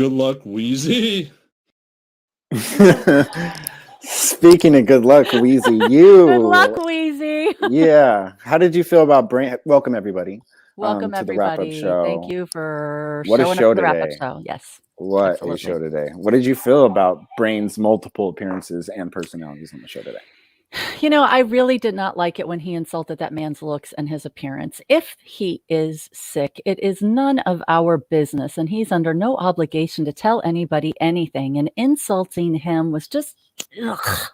Good luck, Wheezy. Speaking of good luck, Wheezy, you. Good luck, Wheezy. Yeah. How did you feel about Welcome, everybody. Welcome, to the Wrap Up everybody. Show. Thank you for What a showing show up for the Wrap Up today. Show. Yes. What Absolutely. a show today. What did you feel about Brain's multiple appearances and personalities on the show today? You know, I really did not like it when he insulted that man's looks and his appearance. If he is sick, it is none of our business, and he's under no obligation to tell anybody anything. And insulting him was just, ugh.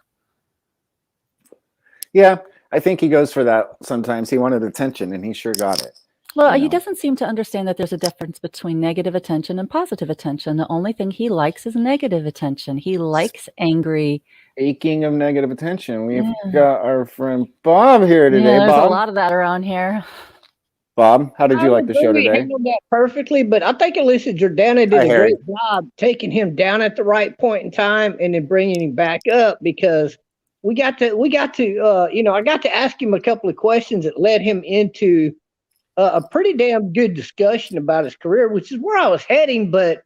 Yeah, I think he goes for that sometimes. He wanted attention, and he sure got it. Well, he doesn't seem to understand that there's a difference between negative attention and positive attention. The only thing he likes is negative attention. He likes angry. Speaking of negative attention, we've got our friend Bob here today. Yeah, there's Bob, a lot of that around here. Bob, how did you like the show today? Handled that perfectly, but I think Alyssa Jordana did a great job taking him down at the right point in time and then bringing him back up, because I got to ask him a couple of questions that led him into a pretty damn good discussion about his career, which is where I was heading. But,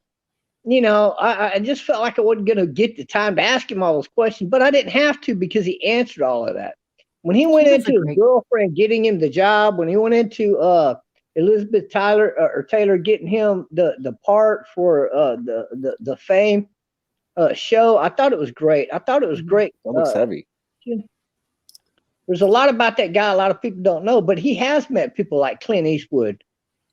I just felt like I wasn't going to get the time to ask him all those questions, but I didn't have to, because he answered all of that. When he went into his girlfriend getting him the job, when he went into Elizabeth Taylor getting him the part for the Fame show, I thought it was great. That looks heavy. There's a lot about that guy a lot of people don't know, but he has met people like Clint Eastwood.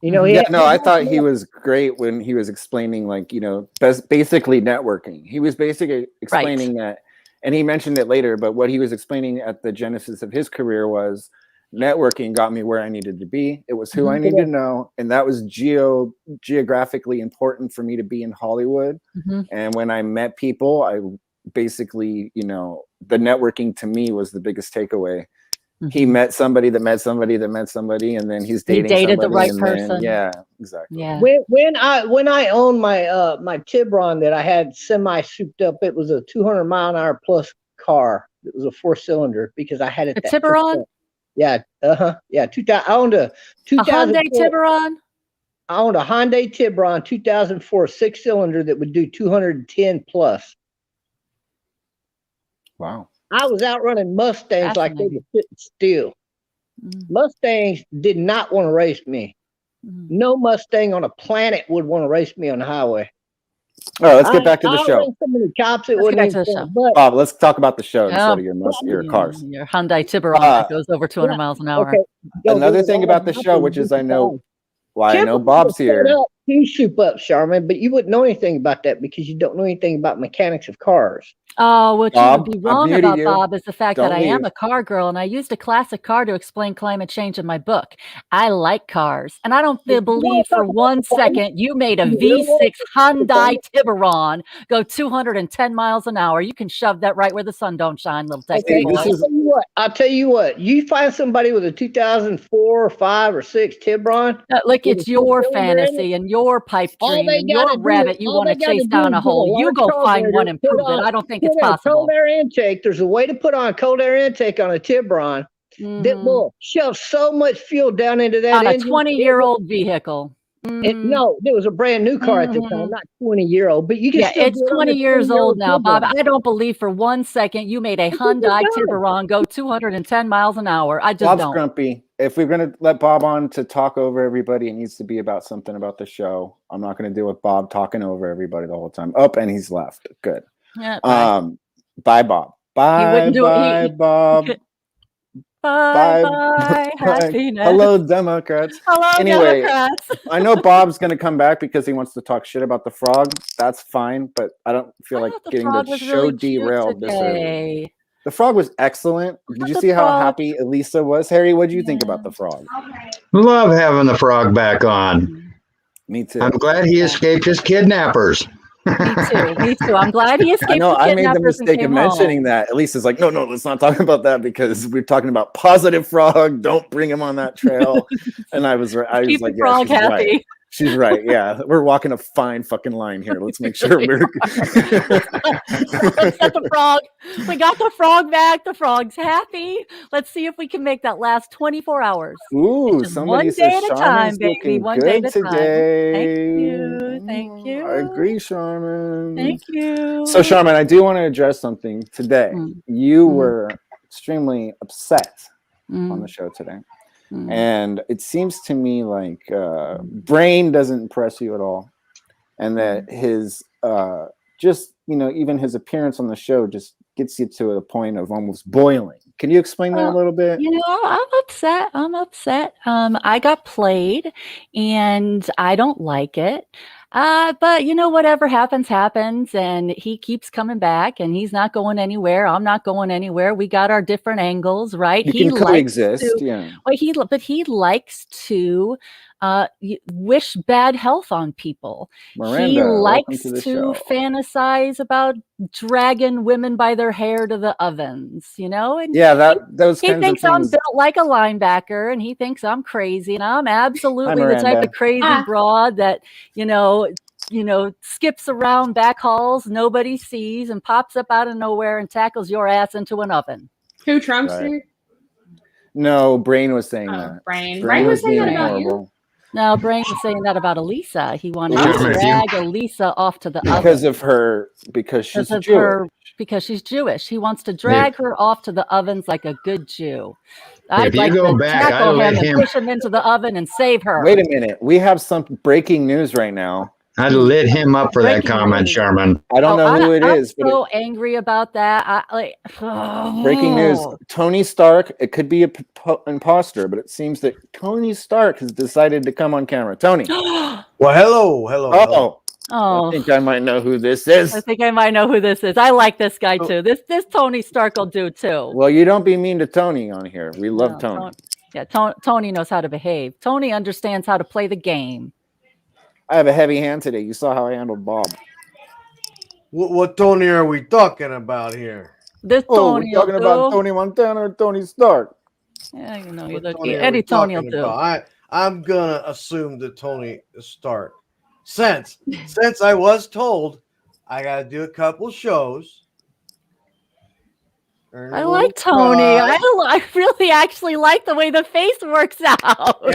I thought he was great when he was explaining, basically networking. He was basically explaining that, and he mentioned it later, but what he was explaining at the genesis of his career was networking got me where I needed to be. It was who I needed to know, and that was geographically important for me to be in Hollywood. And when I met people, I basically, the networking to me was the biggest takeaway. He met somebody that met somebody that met somebody, and then he dated the right person. Yeah, exactly. Yeah. When I owned my my Tiburon that I had semi souped up, it was a 200-mile-an-hour plus car. It was a 4-cylinder, because I had it. A Tiburon? Yeah. Yeah. 2000. I owned a 2004. Hyundai Tiburon. I owned a Hyundai Tiburon 2004 6-cylinder that would do 210 plus. Wow. I was outrunning Mustangs like they were sitting still. Mustangs did not want to race me. No Mustang on a planet would want to race me on the highway. All right, let's get back to the show. So many cops, Bob, let's talk about the show instead of your cars. Your Hyundai Tiburon that goes over 200 miles an hour. Okay. Another thing about the show, which is I know Bob's here. You soup up, Charmin, but you wouldn't know anything about that because you don't know anything about mechanics of cars. Oh, what Bob, you would be wrong about, Bob, is the fact that I am a car girl, and I used a classic car to explain climate change in my book. I like cars, and I don't believe for 1 second you made a V6 Hyundai Tiburon go 210 miles an hour. You can shove that right where the sun don't shine, little Texas boy. I'll tell you what. You find somebody with a 2004, 5, or 6 Tiburon. Look, it's your fantasy and your pipe dream and your rabbit you want to chase down a hole. You go find one and prove it. I don't think it's possible. Cold air intake. There's a way to put on cold air intake on a Tiburon that will shove so much fuel down into that on a 20-year-old vehicle. No, it was a brand new car at the time, not 20-year-old. But you can it's 20 years old now, Bob. I don't believe for 1 second you made a Hyundai Tiburon go 210 miles an hour. I just Bob's don't. Grumpy. If we're going to let Bob on to talk over everybody, it needs to be about something about the show. I'm not going to deal with Bob talking over everybody the whole time. Oh, and he's left. Good. Yeah, bye, Bob. Bye, Bob. Bye. Happiness. Hello, Democrats. Hello, Democrats. I know Bob's going to come back because he wants to talk shit about the frog. That's fine, but I don't feel like getting the show really derailed this early. The frog was excellent. Did you see how happy Elisa was? Harry, what did you think about the frog? Love having the frog back on. Me too. I'm glad he escaped his kidnappers. Me too. I'm glad he escaped. I made the mistake of mentioning that. Elisa's like, no, let's not talk about that because we're talking about positive frog. Don't bring him on that trail. And I was like, frog happy. She's right. Yeah, we're walking a fine fucking line here. Let's make sure we're. Let's set the frog. We got the frog back. The frog's happy. Let's see if we can make that last 24 hours. Ooh, Just somebody one says day at a Charmin's time, baby. looking One day good at a time. today. Thank you. I agree, Charmin. Thank you. So, Charmin, I do want to address something today. You were extremely upset on the show today. And it seems to me like Brain doesn't impress you at all. And that his, just, even his appearance on the show just gets you to a point of almost boiling. Can you explain that a little bit? I'm upset. I got played and I don't like it. But whatever happens, and he keeps coming back, and he's not going anywhere. I'm not going anywhere. We got our different angles, right? You can coexist, yeah. But he likes to wish bad health on people. Miranda, he likes welcome to to fantasize about dragging women by their hair to the ovens, And those he kinds thinks of I'm things. built like a linebacker, and he thinks I'm crazy, and I'm absolutely the type of crazy broad that skips around back halls nobody sees and pops up out of nowhere and tackles your ass into an oven. Who, Trumpster? No, Brain was saying that. Brain was saying that about you? No, Brain was saying that about Elisa. He wanted to drag Elisa off to the oven. Because she's Jewish. Because she's Jewish. He wants to drag her off to the ovens like a good Jew. I'd like to tackle him and push him into the oven and save her. Wait a minute. We have some breaking news right now. I'd lit him up for that comment, Sherman. I don't know who it is. I'm so angry about that. Breaking news. Tony Stark, it could be an imposter, but it seems that Tony Stark has decided to come on camera. Tony. Well, hello. Oh, I think I might know who this is. I like this guy too. This Tony Stark will do too. Well, you don't be mean to Tony on here. We love Tony. Tony knows how to behave. Tony understands how to play the game. I have a heavy hand today. You saw how I handled Bob. What Tony are we talking about here? This Tony. We're talking about Tony Montana or Tony Stark. Yeah, Any Tony will do. I'm gonna assume that Tony Stark. Since I was told I gotta do a couple shows. I like Tony. I really actually like the way the face works out.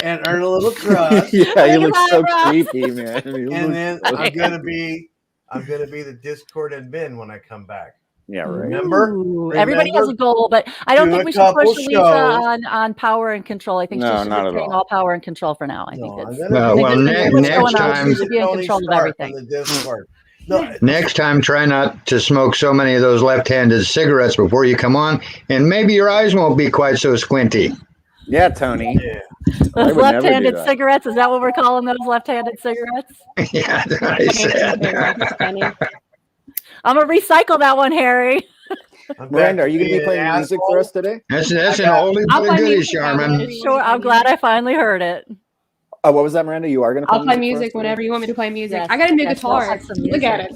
And earn a little trust. Yeah, you look so creepy, man. And then I'm gonna be the Discord admin when I come back. Yeah, right. Remember? Everybody has a goal, but I don't think we should push Lisa on power and control. I think she should retain all power and control for now. I think next time she should be in control of everything. Next time, try not to smoke so many of those left-handed cigarettes before you come on, and maybe your eyes won't be quite so squinty. Yeah, Tony. Yeah. Those left-handed cigarettes, is that what we're calling those left-handed cigarettes? Yeah, that's what I said. I'm going to recycle that one, Harry. Miranda, are you going to be playing music for us today? That's an oldie but goodie, Sharman. Sure, I'm glad I finally heard it. Oh, what was that, Miranda? You are going to play I'll play music whenever you want me to play music. Yes, I got a new guitar. Look at it.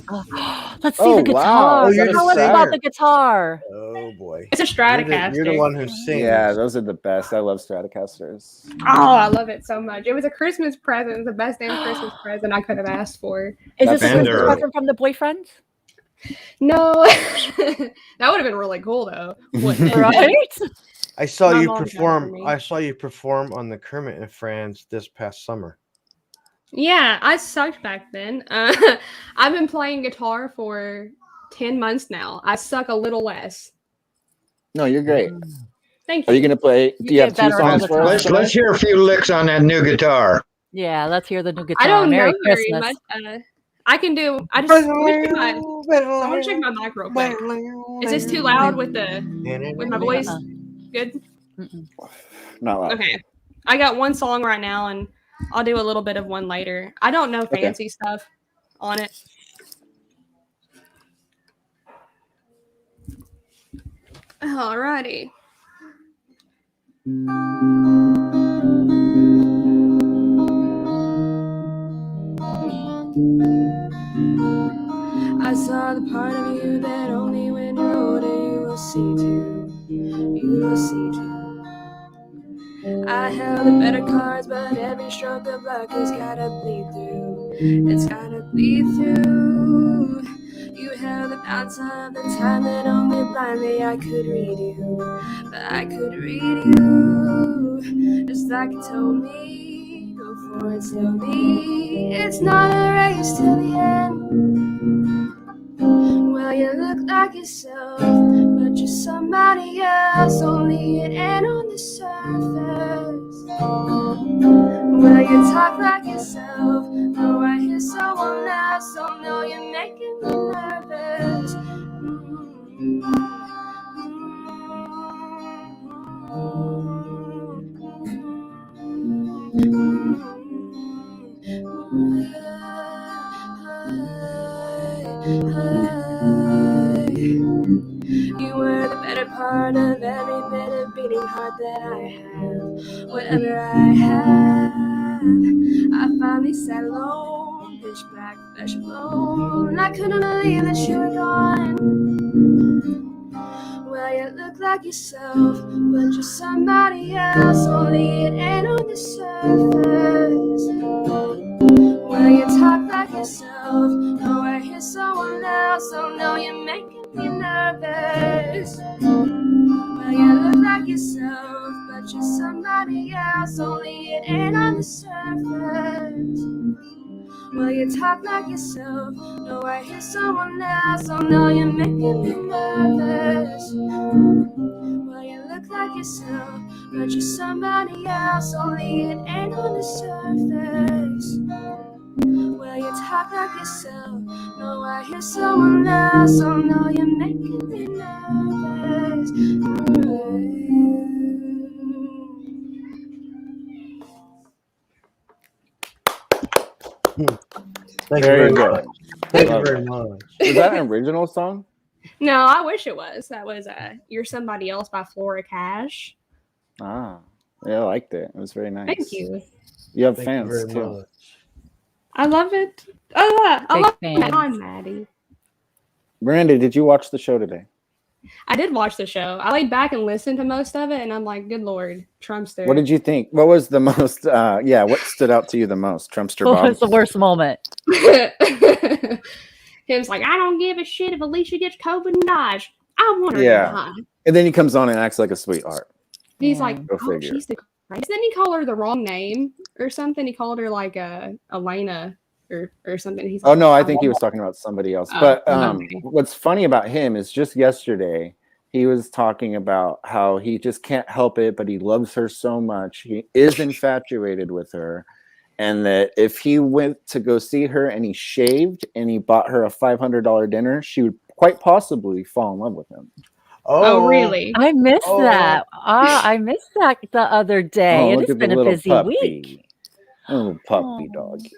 Let's see the guitar. Wow. Tell us about the guitar. Oh, boy. It's a Stratocaster. You're the one who sings. Yeah, those are the best. I love Stratocasters. Oh, I love it so much. It was a Christmas present. It was the best damn Christmas present I could have asked for. Is this a Christmas present from the boyfriend? No. That would have been really cool, though. Right? I saw you perform. I saw you perform on the Kermit and Friends this past summer. Yeah, I sucked back then. I've been playing guitar for 10 months now. I suck a little less. No, you're great. Thank you. Are you going to play? Do you have 2 songs for us? Let's hear a few licks on that new guitar. Yeah, let's hear the new guitar. I don't Merry know Christmas. very much. I can do. I want to check my mic real quick. Is this too loud with my voice? Good. Not loud. Okay. I got one song right now, and I'll do a little bit of one later. I don't know fancy stuff on it. Alrighty. I saw the part of you that only when you're older you will see too. You will see too. I held the better cards, but every stroke of luck has gotta bleed through. It's gotta bleed through. You held the balance of the time that only blindly I could read you. But I could read you. Just like you told me, go forward slowly. It's not a race till the end. Well, you look like yourself, but you're somebody else. Only it ain't on the surface. Well, you talk like yourself. Oh, I hear someone else. Oh no, you're making me nervous. You were the better part of every bit of beating heart that I have. Whatever I have, I finally sat alone, pitch black, flesh alone. I couldn't believe that you were gone. Well, you look like yourself, but you're somebody else. Only it ain't on the surface. Well, you talk like yourself. Oh, I hear someone else. Oh no, you're making me nervous. Well, you look like yourself, but you're somebody else. Only it ain't on the surface. Well, you talk like yourself. No, I hear someone else. Oh no, you're making me nervous. Well, you look like yourself, but you're somebody else. Only it ain't on the surface. Well, you talk like yourself. No, I hear someone else. Oh no, you're making me nervous. Thank you very much. Thank you very much. Is that an original song? No, I wish it was. That was You're Somebody Else by Flora Cash. Ah, yeah, I liked it. It was very nice. Thank you. You have Thank fans you very too. much. I love it. Oh, yeah. I love fans. it. I'm Maddie. Miranda, did you watch the show today? I did watch the show. I laid back and listened to most of it, and I'm like, good Lord, Trumpster. What did you think? What was the most, what stood out to you the most? Trumpster What Bob? was the worst moment? Him's like, I don't give a shit if Alicia gets COVID and dies. I want her to die. And then he comes on and acts like a sweetheart. He's like, Go oh, figure. she's the greatest. Then he called her the wrong name or something. He called her like Elena or something. He's like, Oh, no, I think he was talking about somebody else. But okay. What's funny about him is just yesterday, he was talking about how he just can't help it, but he loves her so much. He is infatuated with her. And that if he went to go see her and he shaved and he bought her a $500 dinner, she would quite possibly fall in love with him. Oh, really? I missed that. I missed that the other day. It has been a busy week. Oh, puppy doggy.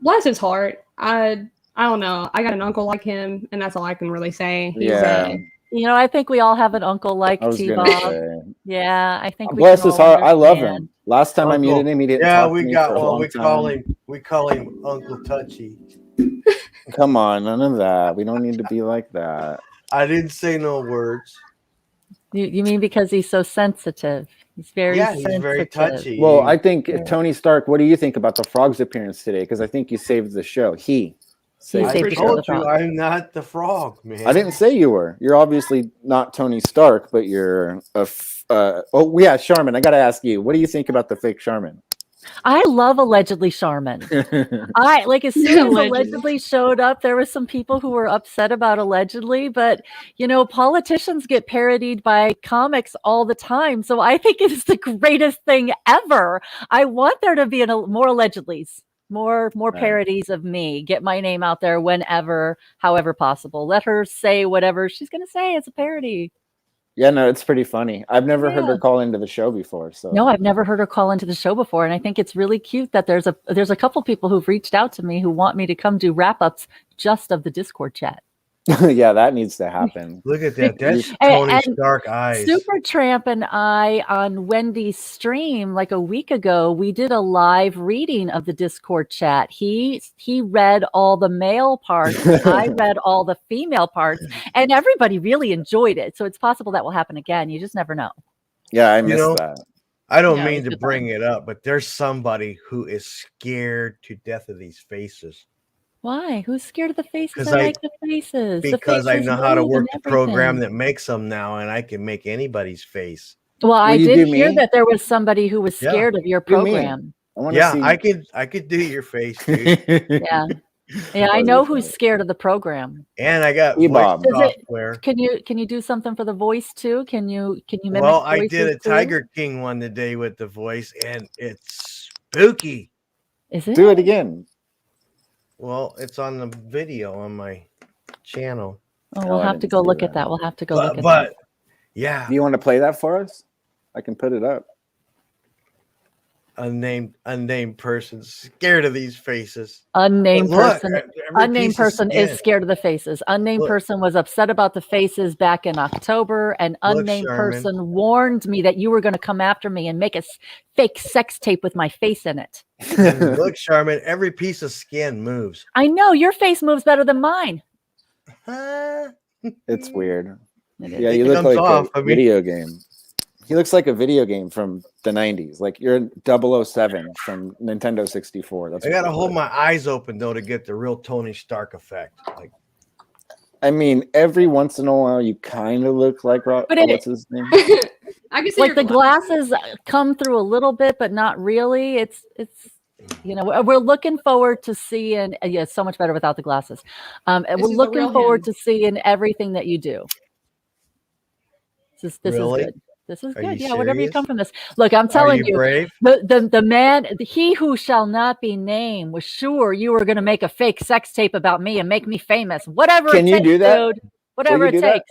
Bless his heart. I don't know. I got an uncle like him, and that's all I can really say. He's I think we all have an uncle like T-Bob. Yeah, I think. Bless his heart. I love him. Last time I muted him, he didn't talk to me for a long time. We call him Uncle Touchy. Come on, none of that. We don't need to be like that. I didn't say no words. You mean because he's so sensitive? He's very sensitive. He's very touchy. Well, I think Tony Stark. What do you think about the Frog's appearance today? Because I think you saved the show. I told you I'm not the Frog, man. I didn't say you were. You're obviously not Tony Stark, but you're Charmin. I got to ask you, what do you think about the fake Charmin? I love allegedly Charmin. As soon as allegedly showed up, there were some people who were upset about allegedly, but politicians get parodied by comics all the time. So I think it's the greatest thing ever. I want there to be more allegedlys. More parodies of me. Get my name out there whenever, however possible. Let her say whatever she's going to say. It's a parody. Yeah, no, it's pretty funny. I've never heard her call into the show before. So no, I've never heard her call into the show before, and I think it's really cute that there's a couple people who've reached out to me who want me to come do wrap-ups just of the Discord chat. Yeah, that needs to happen. Look at that. That's Tony Stark eyes. Supertramp and I on Wendy's stream like a week ago, we did a live reading of the Discord chat. He read all the male parts, and I read all the female parts, and everybody really enjoyed it. So it's possible that will happen again. You just never know. Yeah, I missed that. I don't mean to bring it up, but there's somebody who is scared to death of these faces. Why? Who's scared of the faces? I like the faces. Because the faces I know how to work the everything. program that makes them now, and I can make anybody's face. Well, I did hear that there was somebody who was scared of your program. I could do your face, dude. Yeah, I know who's scared of the program. And I got voice software. Can you do something for the voice too? Can you mimic? Well, I did a Tiger King one today with the voice, and it's spooky. Is it? Do it again. Well, it's on the video on my channel. Oh, we'll have to go look at that. We'll have to go look at that. But yeah, do you want to play that for us? I can put it up. Unnamed person scared of these faces. Unnamed person is scared of the faces. Unnamed person was upset about the faces back in October. An unnamed person warned me that you were going to come after me and make a fake sex tape with my face in it. Look, Charmin, every piece of skin moves. I know your face moves better than mine. It's weird. Yeah, you look like a video game. He looks like a video game from the 90s. Like you're 007 from Nintendo 64. That's I got to hold my eyes open, though, to get the real Tony Stark effect. Like, I mean, every once in a while, you kind of look like what's his name? I can see like the glasses come through a little bit, but not really. It's we're looking forward to seeing. Yeah, it's so much better without the glasses. We're looking forward to seeing everything that you do. This is good. This is good. Yeah, whatever you come from this. Look, I'm telling you, the man, he who shall not be named, was sure you were going to make a fake sex tape about me and make me famous. Whatever Can it you takes, do that? dude. Whatever it takes.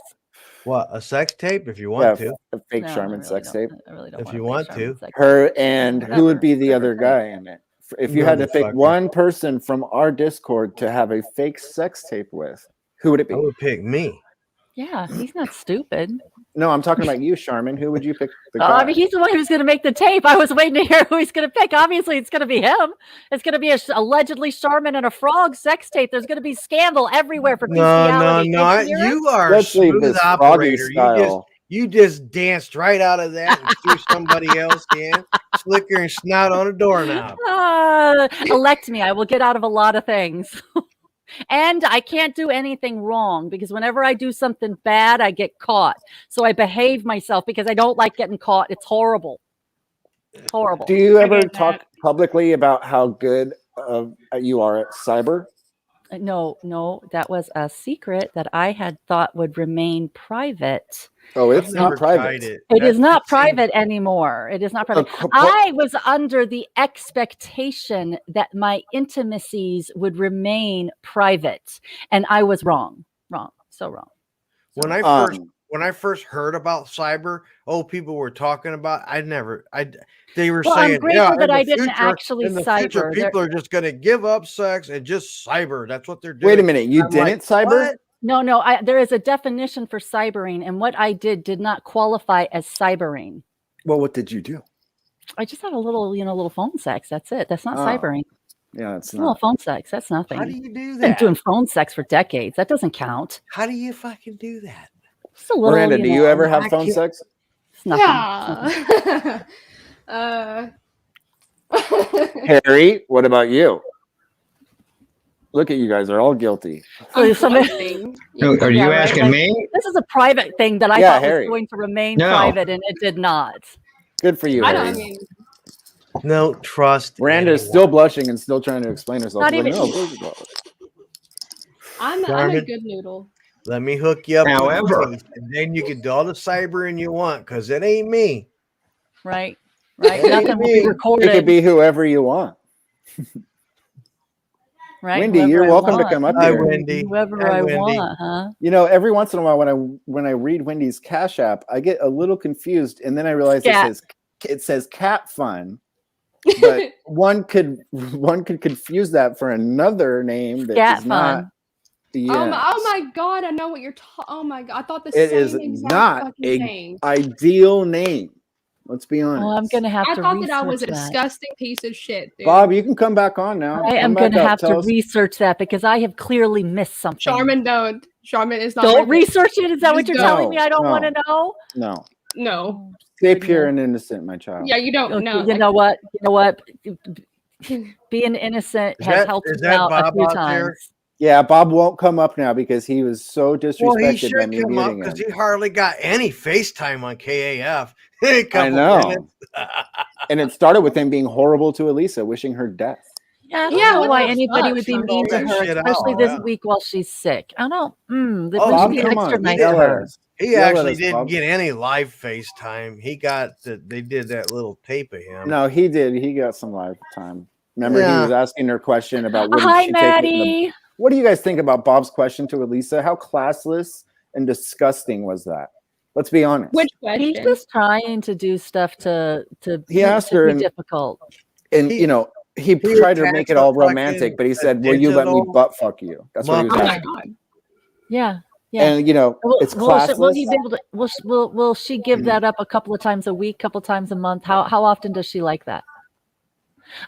What, a sex tape? If you want to. A fake Charmin sex tape. I really don't if you want to. Her and who would be the other guy in it? If you had to pick one person from our Discord to have a fake sex tape with, who would it be? I would pick me. Yeah, he's not stupid. No, I'm talking about you, Charmin. Who would you pick? I mean, he's the one who's going to make the tape. I was waiting to hear who he's going to pick. Obviously, it's going to be him. It's going to be allegedly Charmin and a frog sex tape. There's going to be scandal everywhere for bestiality. No. You are a smooth operator. You just danced right out of that and threw somebody else in. Slicker and snout on a doorknob. Elect me. I will get out of a lot of things. And I can't do anything wrong because whenever I do something bad, I get caught. So I behave myself because I don't like getting caught. It's horrible. It's horrible. Do you ever talk publicly about how good you are at cyber? No, that was a secret that I had thought would remain private. Oh, it's not private. It is not private anymore. It is not private. I was under the expectation that my intimacies would remain private, and I was wrong. So wrong. When I first heard about cyber, people were talking about. They were saying, I'm grateful that I didn't actually cyber. People are just going to give up sex and just cyber. That's what they're doing. Wait a minute, you didn't cyber? What? No. There is a definition for cybering, and what I did not qualify as cybering. Well, what did you do? I just had a little phone sex. That's it. That's not cybering. Yeah, it's not. Little phone sex. That's nothing. How do you do that? I've been doing phone sex for decades. That doesn't count. How do you fucking do that? Just a little, Miranda, do you ever have phone sex? It's nothing. Yeah. Harry, what about you? Look at you guys are all guilty. Are you asking me? This is a private thing that I thought was going to remain private, and it did not. Good for you, Harry. No trust. Miranda is still blushing and still trying to explain herself. Not even. I'm a good noodle. Let me hook you up. However, and then you can do all the cybering you want, because it ain't me. Right. Nothing will be recorded. It could be whoever you want. Right. Wendy, you're welcome to come up here. Wendy. Whoever I want, huh? You know, every once in a while when I read Wendy's Cash App, I get a little confused, and then I realize it says cat fun. But one could confuse that for another name that is not. Yes. Oh my God! I know what you're talking. Oh my God! I thought the it same is exact not an ideal name. Let's be honest. Well, I'm gonna have to. I thought that I was a disgusting piece of shit, dude. Bob, you can come back on now. I am gonna have to research that because I have clearly missed something. Charmin, don't. Charmin is not. Don't research it. Is that what you're telling me? I don't want to know. No. No. Stay pure and innocent, my child. Yeah, you don't know. You know what? You know what? Being innocent has helped me out a few times. Yeah, Bob won't come up now because he was so disrespected. Well, he should by me come up because he hardly got any FaceTime on KAF. I know. And it started with him being horrible to Elisa, wishing her death. Yeah, I don't know why anybody would be mean to her, especially this week while she's sick. I don't. Bob, come on, nice to her. He actually didn't get any live FaceTime. He got they did that little tape of him. No, he did. He got some live time. Remember, he was asking her question about what Hi, Maddie. What do you guys think about Bob's question to Elisa? How classless and disgusting was that? Let's be honest. Which question? He's just trying to do stuff to he asked her be difficult. And he tried to make it all romantic, but he said, "Will you let me butt fuck you?" That's what he was asking. Yeah. And it's classless. Will he be able to? Will she give that up a couple of times a week, couple times a month? How often does she like that?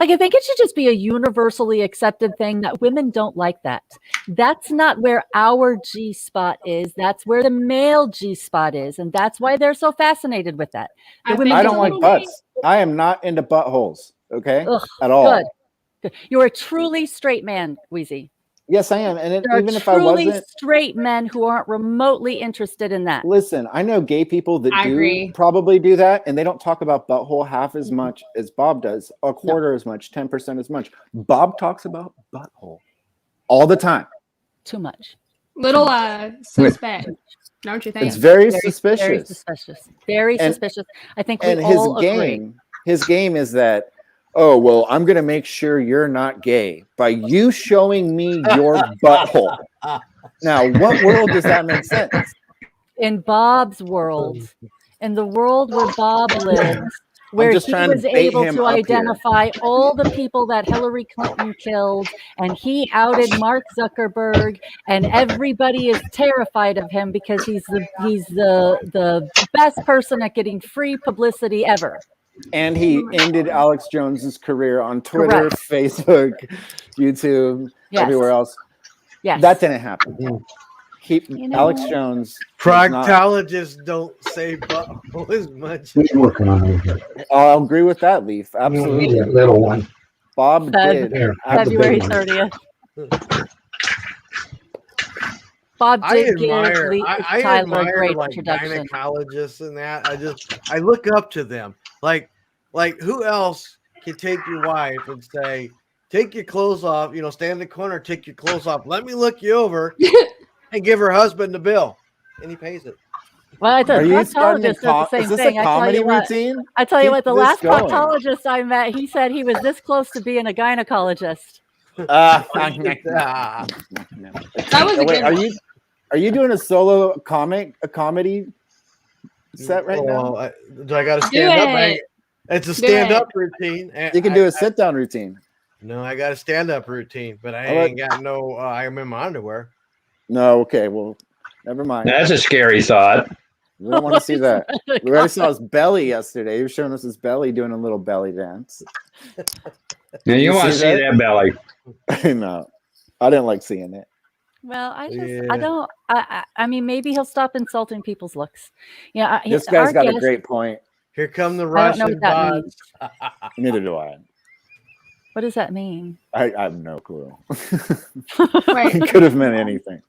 Like, I think it should just be a universally accepted thing that women don't like that. That's not where our G spot is. That's where the male G spot is. And that's why they're so fascinated with that. I don't like butts. I am not into buttholes. Okay. At all. Good. You're a truly straight man, Wheezy. Yes, I am. And there even are if I wasn't, straight men who aren't remotely interested in that. Listen, I know gay people that probably do that, and they don't talk about butthole half as much as Bob does, a quarter as much, 10% as much. Bob talks about butthole all the time. Too much. Little suspect. Don't you think? It's very suspicious. Very suspicious. Very suspicious. I think we and all agree. His game is that, oh, well, I'm going to make sure you're not gay by you showing me your butthole. Now, what world does that make sense? In Bob's world, in the world where Bob lives, where he was able to identify all the people that Hillary Clinton killed, and he outed Mark Zuckerberg, and everybody is terrified of him because he's the best person at getting free publicity ever. And he ended Alex Jones's career on Twitter, Facebook, YouTube, everywhere else. Yes. That didn't happen. Alex Jones. Proctologists don't say butthole as much. I'll agree with that, Leaf. Absolutely. Little one. Bob did. February 30th. Bob did give Tyler a great introduction. Gynecologists and that. I look up to them. Like who else can take your wife and say, take your clothes off, stand in the corner, take your clothes off, let me look you over, and give her husband the bill, and he pays it. Well, I thought proctologist does the same thing. I tell you what, the last proctologist I met, he said he was this close to being a gynecologist. That was a good one. Are you doing a solo comedy set right now? Do I got to stand up? It's a stand-up routine. You can do a sit-down routine. No, I got a stand-up routine, but I ain't got no. I'm in my underwear. No, okay, well, never mind. That's a scary thought. We don't want to see that. We already saw his belly yesterday. He was showing us his belly doing a little belly dance. Now you want to see that belly? No, I didn't like seeing it. Well, I mean, maybe he'll stop insulting people's looks. Yeah, this guy's got a great point. Here come the Russian bots. Neither do I. What does that mean? I have no clue. It could have meant anything.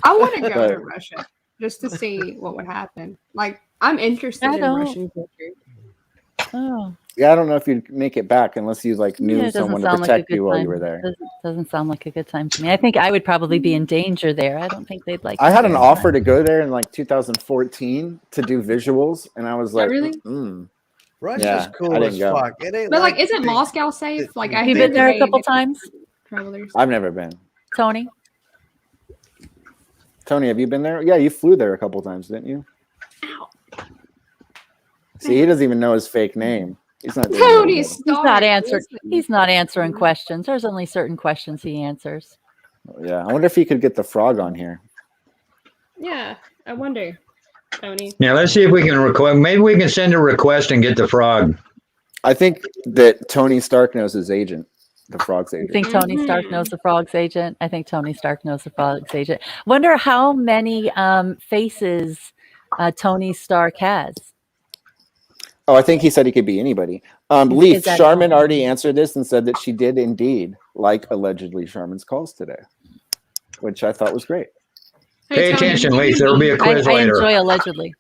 I want to go to Russia just to see what would happen. Like, I'm interested in Russian culture. Oh. Yeah, I don't know if you'd make it back unless you knew someone to protect you while you were there. Doesn't sound like a good time to me. I think I would probably be in danger there. I don't think they'd like. I had an offer to go there in 2014 to do visuals, and I was like, really? Russia's cool as fuck. It ain't isn't Moscow safe? Like, have you been there a couple times? Travelers. I've never been. Tony, have you been there? Yeah, you flew there a couple times, didn't you? Ow. See, he doesn't even know his fake name. He's not. He's not answering questions. There's only certain questions he answers. Yeah, I wonder if he could get the frog on here. Yeah, I wonder, Tony. Yeah, let's see if we can request. Maybe we can send a request and get the frog. I think that Tony Stark knows his agent, the frog's agent. You think Tony Stark knows the frog's agent? I think Tony Stark knows the frog's agent. Wonder how many faces Tony Stark has. Oh, I think he said he could be anybody. Leaf, Charmin already answered this and said that she did indeed like allegedly Charmin's calls today, which I thought was great. Pay attention, Leaf. There will be a quiz I later. enjoy allegedly.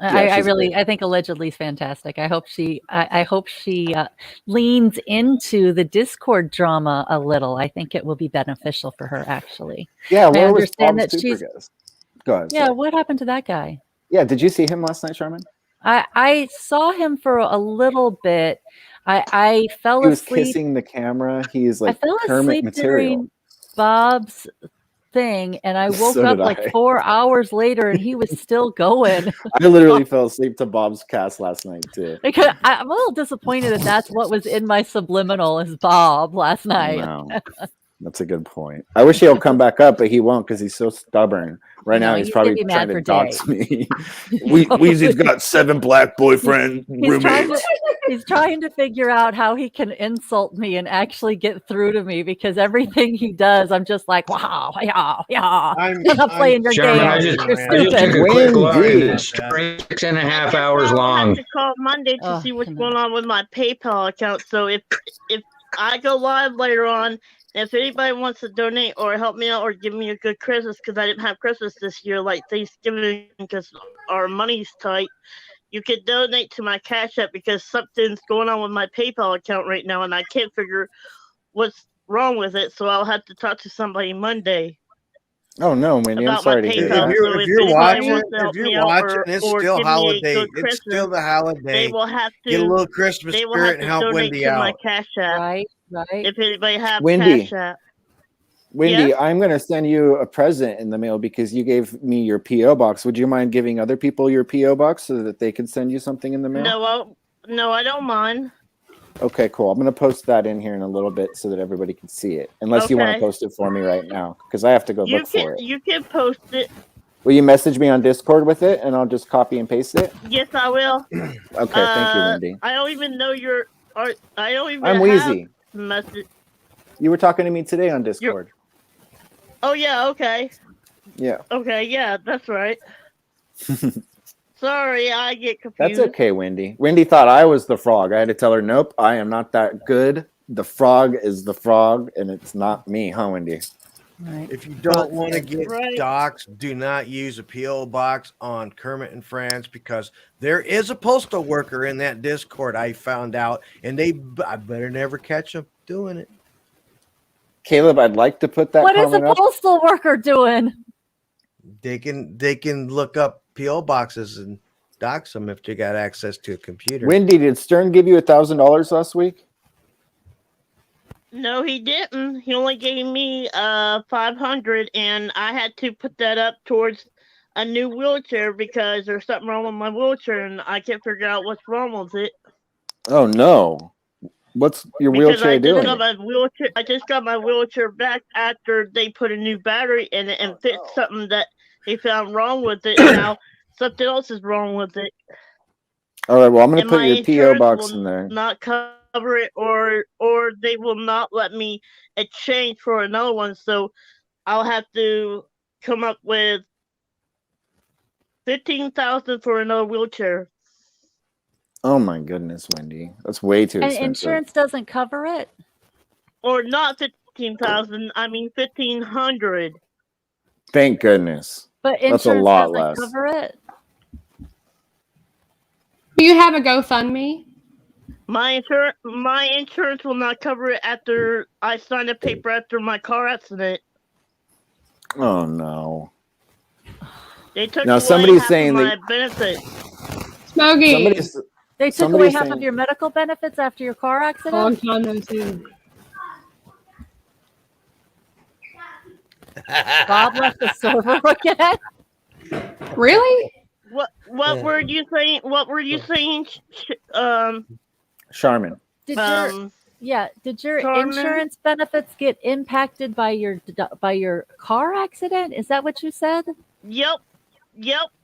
Yeah, I think allegedly is fantastic. I hope she leans into the Discord drama a little. I think it will be beneficial for her, actually. Yeah, I where was understand Bob's that she's. super guest? Go ahead. Yeah, sorry. what happened to that guy? Yeah, did you see him last night, Charmin? I saw him for a little bit. I fell He was asleep. kissing the camera. He's like I fell Kermit asleep material. during Bob's thing, and I woke So up did like I. 4 hours later, and he was still going. I literally fell asleep to Bob's cast last night too. Because I'm a little disappointed that that's what was in my subliminal is Bob last night. Wow. That's a good point. I wish he'll come back up, but he won't because he's so stubborn. Right now, he's probably gonna be mad trying to for dox days. me. Weezy's got 7 black boyfriend roommates. He's trying to figure out how he can insult me and actually get through to me because everything he does, I'm just like, wow, yeah. I'm not playing your Charmin, game. I just You're took stupid. a quick look, and Wendy. it's 6.5 I hours will long. have to call Monday to see what's going on with my PayPal account. So if I go live later on, if anybody wants to donate or help me out or give me a good Christmas, because I didn't have Christmas this year, like Thanksgiving, because our money's tight, you could donate to my Cash App because something's going on with my PayPal account right now, and I can't figure what's wrong with it. So I'll have to talk to somebody Monday. Oh no, Wendy, I'm sorry to hear that. If you're watching, it's still holiday. It's still the holiday. They will have to get a little Christmas spirit and help Wendy out. My Cash App. Right. If anybody has Wendy. Cash App. Wendy, Yes? I'm going to send you a present in the mail because you gave me your P.O. box. Would you mind giving other people your P.O. box so that they can send you something in the mail? No, I don't mind. Okay, cool. I'm going to post that in here in a little bit so that everybody can see it. Unless you want to post it for me right now because I have to go look for it. You can post it. Will you message me on Discord with it and I'll just copy and paste it? Yes, I will. Okay, thank you, Wendy. I don't even know I don't even I'm Wheezy. Message. You were talking to me today on Discord. Oh, yeah, okay. Yeah. Okay, yeah, that's right. Sorry, I get confused. That's okay, Wendy. Wendy thought I was the frog. I had to tell her, nope, I am not that good. The frog is the frog, and it's not me, huh, Wendy? Right. If you don't want to get doxxed, do not use a P.O. box on Kermit and Friends because there is a postal worker in that Discord, I found out, and I better never catch them doing it. Caleb, I'd like to put that What is a comment up. postal worker doing? They can look up P.O. boxes and dox them if they got access to a computer. Wendy, did Stern give you $1,000 last week? No, he didn't. He only gave me $500, and I had to put that up towards a new wheelchair because there's something wrong with my wheelchair, and I can't figure out what's wrong with it. Oh no! What's your wheelchair doing? I just got my wheelchair back after they put a new battery in it and fixed something that they found wrong with it. And now something else is wrong with it. All right. Well, I'm going to put your P.O. box in there. Not cover it, or they will not let me exchange for another one. So I'll have to come up with $15,000 for another wheelchair. Oh my goodness, Wendy, that's way too expensive. And insurance doesn't cover it? Or not 15,000. I mean 1,500. Thank goodness. But insurance that's a lot doesn't less. cover it. Do you have a GoFundMe? My insurance will not cover it after I signed a paper after my car accident. Oh no. They took now away somebody's half saying of my that benefits. Smokey. They took away half of your medical benefits after your car accident? Long time no see. Bob left the server again? Really? What were you saying? What were you saying? Charmin. Did your Charmin? insurance benefits get impacted by your car accident? Is that what you said? Yep.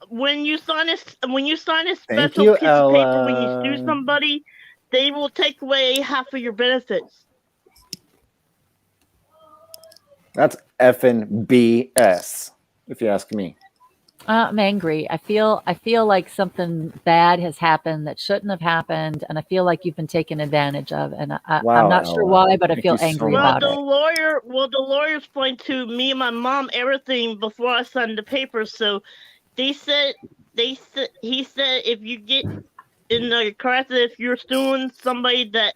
When you sign a special Thank piece you, of paper when Ella. you sue somebody, they will take away half of your benefits. That's effing BS, if you ask me. I'm angry. I feel like something bad has happened that shouldn't have happened, and I feel like you've been taken advantage of. And I'm not sure why, but I feel angry about it. Well, the lawyer explained to me and my mom everything before I signed the papers. So he said he said if you get in a car accident, if you're suing somebody that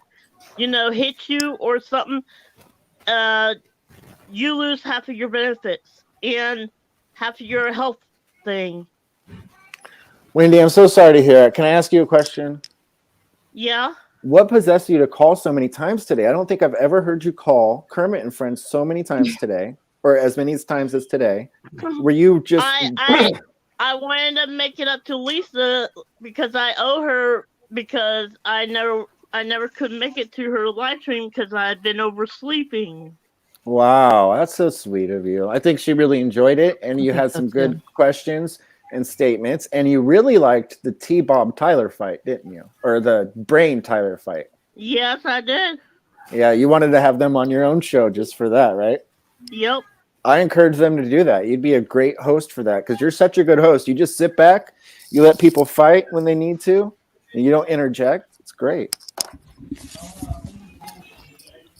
hit you or something, you lose half of your benefits and half of your health thing. Wendy, I'm so sorry to hear it. Can I ask you a question? Yeah. What possessed you to call so many times today? I don't think I've ever heard you call Kermit and Friends so many times today, or as many times as today. Were you just? I wanted to make it up to Lisa because I owe her, because I never could make it to her live stream because I had been oversleeping. Wow, that's so sweet of you. I think she really enjoyed it, and you had some good questions and statements, and you really liked the T-Bob Tyler fight, didn't you? Or the Brain Tyler fight. Yes, I did. Yeah, you wanted to have them on your own show just for that, right? Yep. I encourage them to do that. You'd be a great host for that because you're such a good host. You just sit back, you let people fight when they need to, and you don't interject. It's great.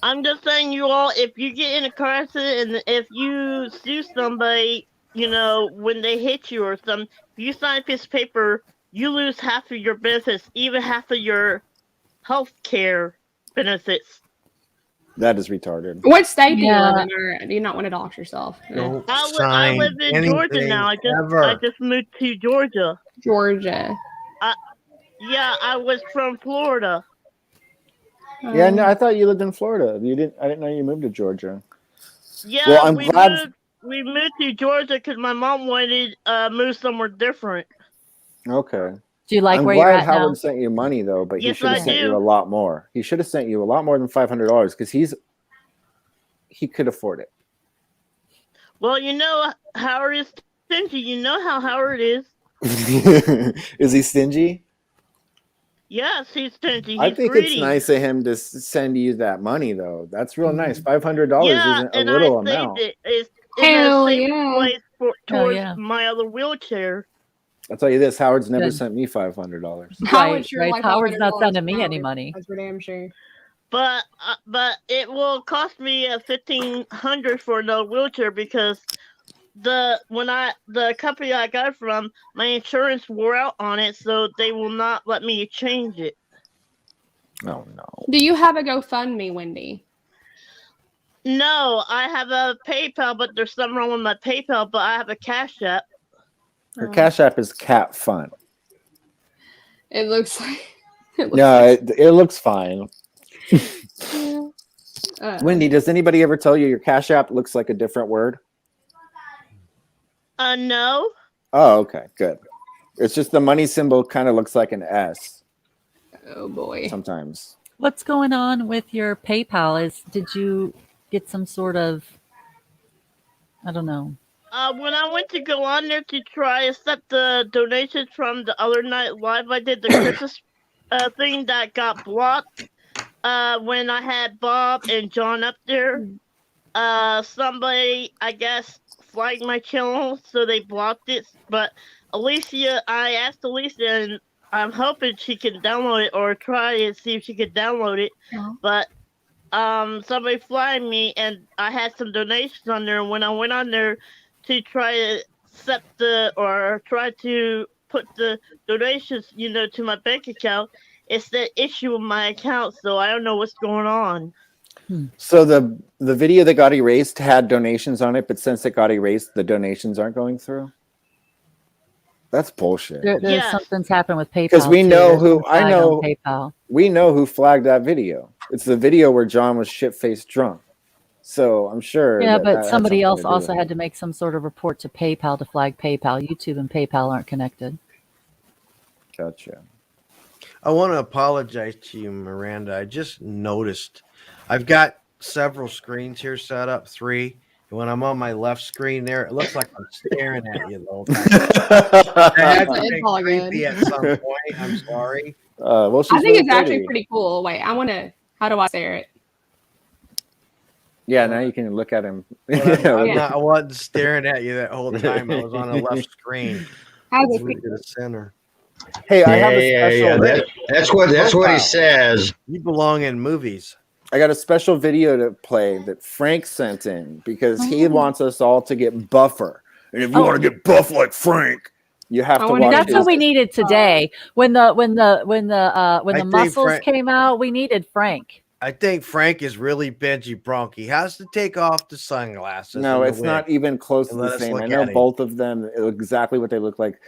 I'm just saying, you all, if you get in a car accident and if you sue somebody, when they hit you or something, if you sign a piece of paper, you lose half of your benefits, even half of your health care benefits. That is retarded. What state do you live in, or do you not want to dox yourself? I live in Georgia now. I just moved to Georgia. Georgia. Yeah, I was from Florida. Yeah, no, I thought you lived in Florida. I didn't know you moved to Georgia. Yeah, well, I'm glad we moved to Georgia because my mom wanted to move somewhere different. Okay. Do you like I'm where glad you're at Howard now? sent you money though, but Yes, he should have sent you a lot more. He should have sent you a lot more than $500 because he could afford it. Well, Howard is stingy. You know how Howard is. Is he stingy? Yes, he's stingy. He's I think greedy. it's nice of him to send you that money though. That's real nice. $500 isn't a little amount. It's Hell in a safe yeah. place towards my other wheelchair. I'll tell you this, Howard's never sent me $500. Right. Howard's not sending me any money. That's for damn sure. But it will cost me $1,500 for the wheelchair because the company I got it from, my insurance wore out on it, so they will not let me change it. Oh no. Do you have a GoFundMe, Wendy? No, I have a PayPal, but there's something wrong with my PayPal, but I have a Cash App. Her Cash App is Cat Fun. It looks like it looks fine. Wendy, does anybody ever tell you your Cash App looks like a different word? No. Oh, okay, good. It's just the money symbol kind of looks like an S. Oh boy. Sometimes. What's going on with your PayPal? Did you get some sort of, I don't know. When I went to go on there to try accept the donations from the other night live, I did the Christmas thing that got blocked. When I had Bob and John up there, somebody, I guess, flagged my channel, so they blocked it. But I asked Alicia, and I'm hoping she can download it or try and see if she could download it. But somebody flagged me, and I had some donations on there. And when I went on there to try to accept try to put the donations, to my bank account, it's the issue with my account, so I don't know what's going on. So the video that got erased had donations on it, but since it got erased, the donations aren't going through? That's bullshit. Something's happened with PayPal. Because we know we know who flagged that video. It's the video where John was shit-faced drunk. So I'm sure. Yeah, but somebody else also had to make some sort of report to PayPal to flag PayPal. YouTube and PayPal aren't connected. Gotcha. I want to apologize to you, Miranda. I just noticed I've got several screens here set up, 3. And when I'm on my left screen there, it looks like I'm staring at you the whole time. I had to make creepy at some point. I'm sorry. I think it's actually pretty cool. Wait, how do I stare it? Yeah, now you can look at him. I wasn't staring at you that whole time. I was on the left screen. Move to the center. Hey, I have a special. That's what he says. You belong in movies. I got a special video to play that Frank sent in because he wants us all to get buffer. And if you want to get buff like Frank, you have to watch. That's what we needed today. When the muscles came out, we needed Frank. I think Frank is really Benji Bronk. He has to take off the sunglasses. No, it's not even close to the same. I know both of them exactly what they look like.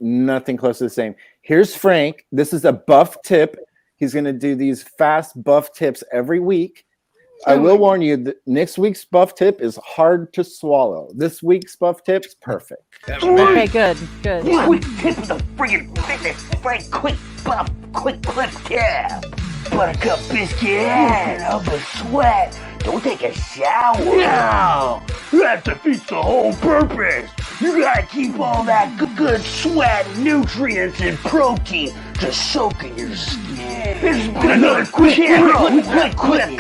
Nothing close to the same. Here's Frank. This is a buff tip. He's going to do these fast buff tips every week. I will warn you that next week's buff tip is hard to swallow. This week's buff tip's perfect. Okay, good. Quick tip of the friggin' fitness, Frank. Quick buff, quick clip tip. Buttercup biscuit and up a sweat. Don't take a shower. No, that defeats the whole purpose. You gotta keep all that good sweat, nutrients, and protein to soak in your skin. This has been another quick clip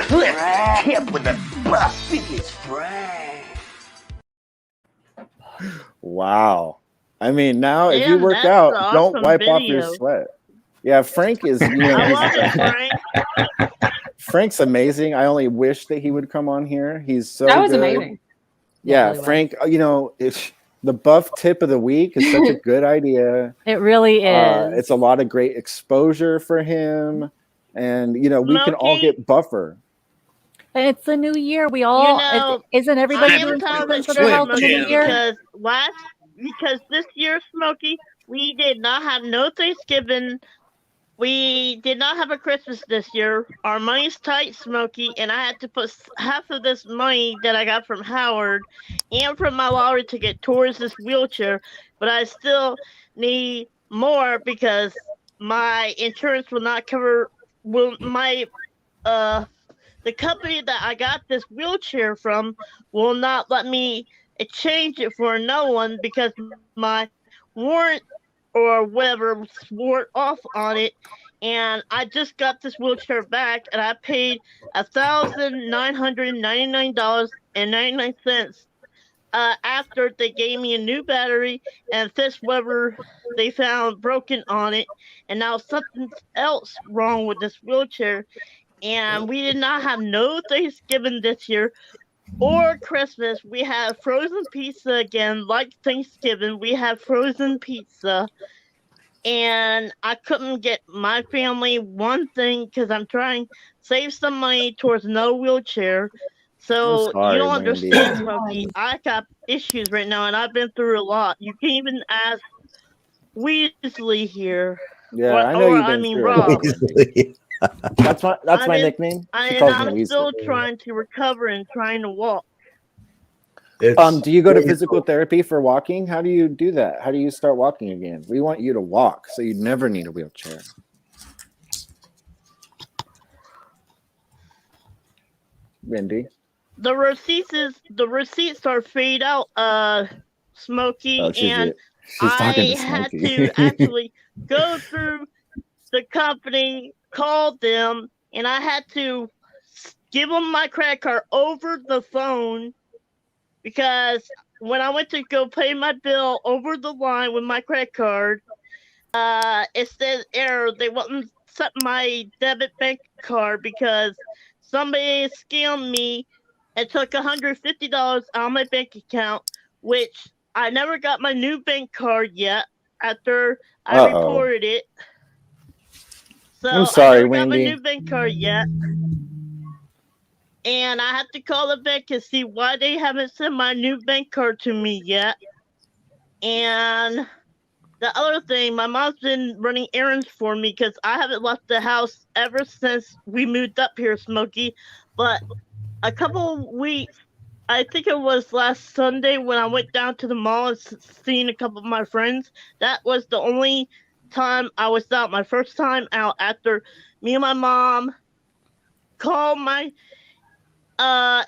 tip with the buff fitness Frank. Wow. I mean, now if you work out, don't wipe off your sweat. Yeah, Frank is. Frank's amazing. I only wish that he would come on here. He's so. That was good. amazing. Yeah, really Frank. It's the buff tip of the week is such a good idea. It really is. It's a lot of great exposure for him, and we can all get buffer. It's a new year. We all isn't everybody doing something for their health in the new year? Because this year, Smokey, we did not have no Thanksgiving. We did not have a Christmas this year. Our money's tight, Smokey, and I had to put half of this money that I got from Howard and from my lottery ticket towards this wheelchair, but I still need more because my insurance will not cover. The company that I got this wheelchair from will not let me exchange it for another one because my warrant or whatever swore off on it, and I just got this wheelchair back, and I paid $1,999.99 after they gave me a new battery and this whatever they found broken on it, and now something else wrong with this wheelchair, and we did not have no Thanksgiving this year. Or Christmas, we have frozen pizza again, like Thanksgiving. We have frozen pizza, and I couldn't get my family one thing because I'm trying to save some money towards no wheelchair. So you don't understand, Smokey. I got issues right now, and I've been through a lot. You can even ask Weasley here. Yeah, I know you've been through Rob. That's my nickname. I'm still trying to recover and trying to walk. Do you go to physical therapy for walking? How do you do that? How do you start walking again? We want you to walk, so you never need a wheelchair. Wendy, the receipts are fade out, Smokey, and I had to actually go through the company, called them, and I had to give them my credit card over the phone because when I went to go pay my bill over the line with my credit card, it said error. They wouldn't set my debit bank card because somebody scammed me and took $150 out of my bank account, which I never got my new bank card yet after I reported it. So I'm sorry, I never got Wendy. my new bank card yet. And I have to call the bank and see why they haven't sent my new bank card to me yet. And the other thing, my mom's been running errands for me because I haven't left the house ever since we moved up here, Smokey. But a couple weeks, I think it was last Sunday when I went down to the mall and seen a couple of my friends. That was the only time I was out, my first time out after me and my mom called my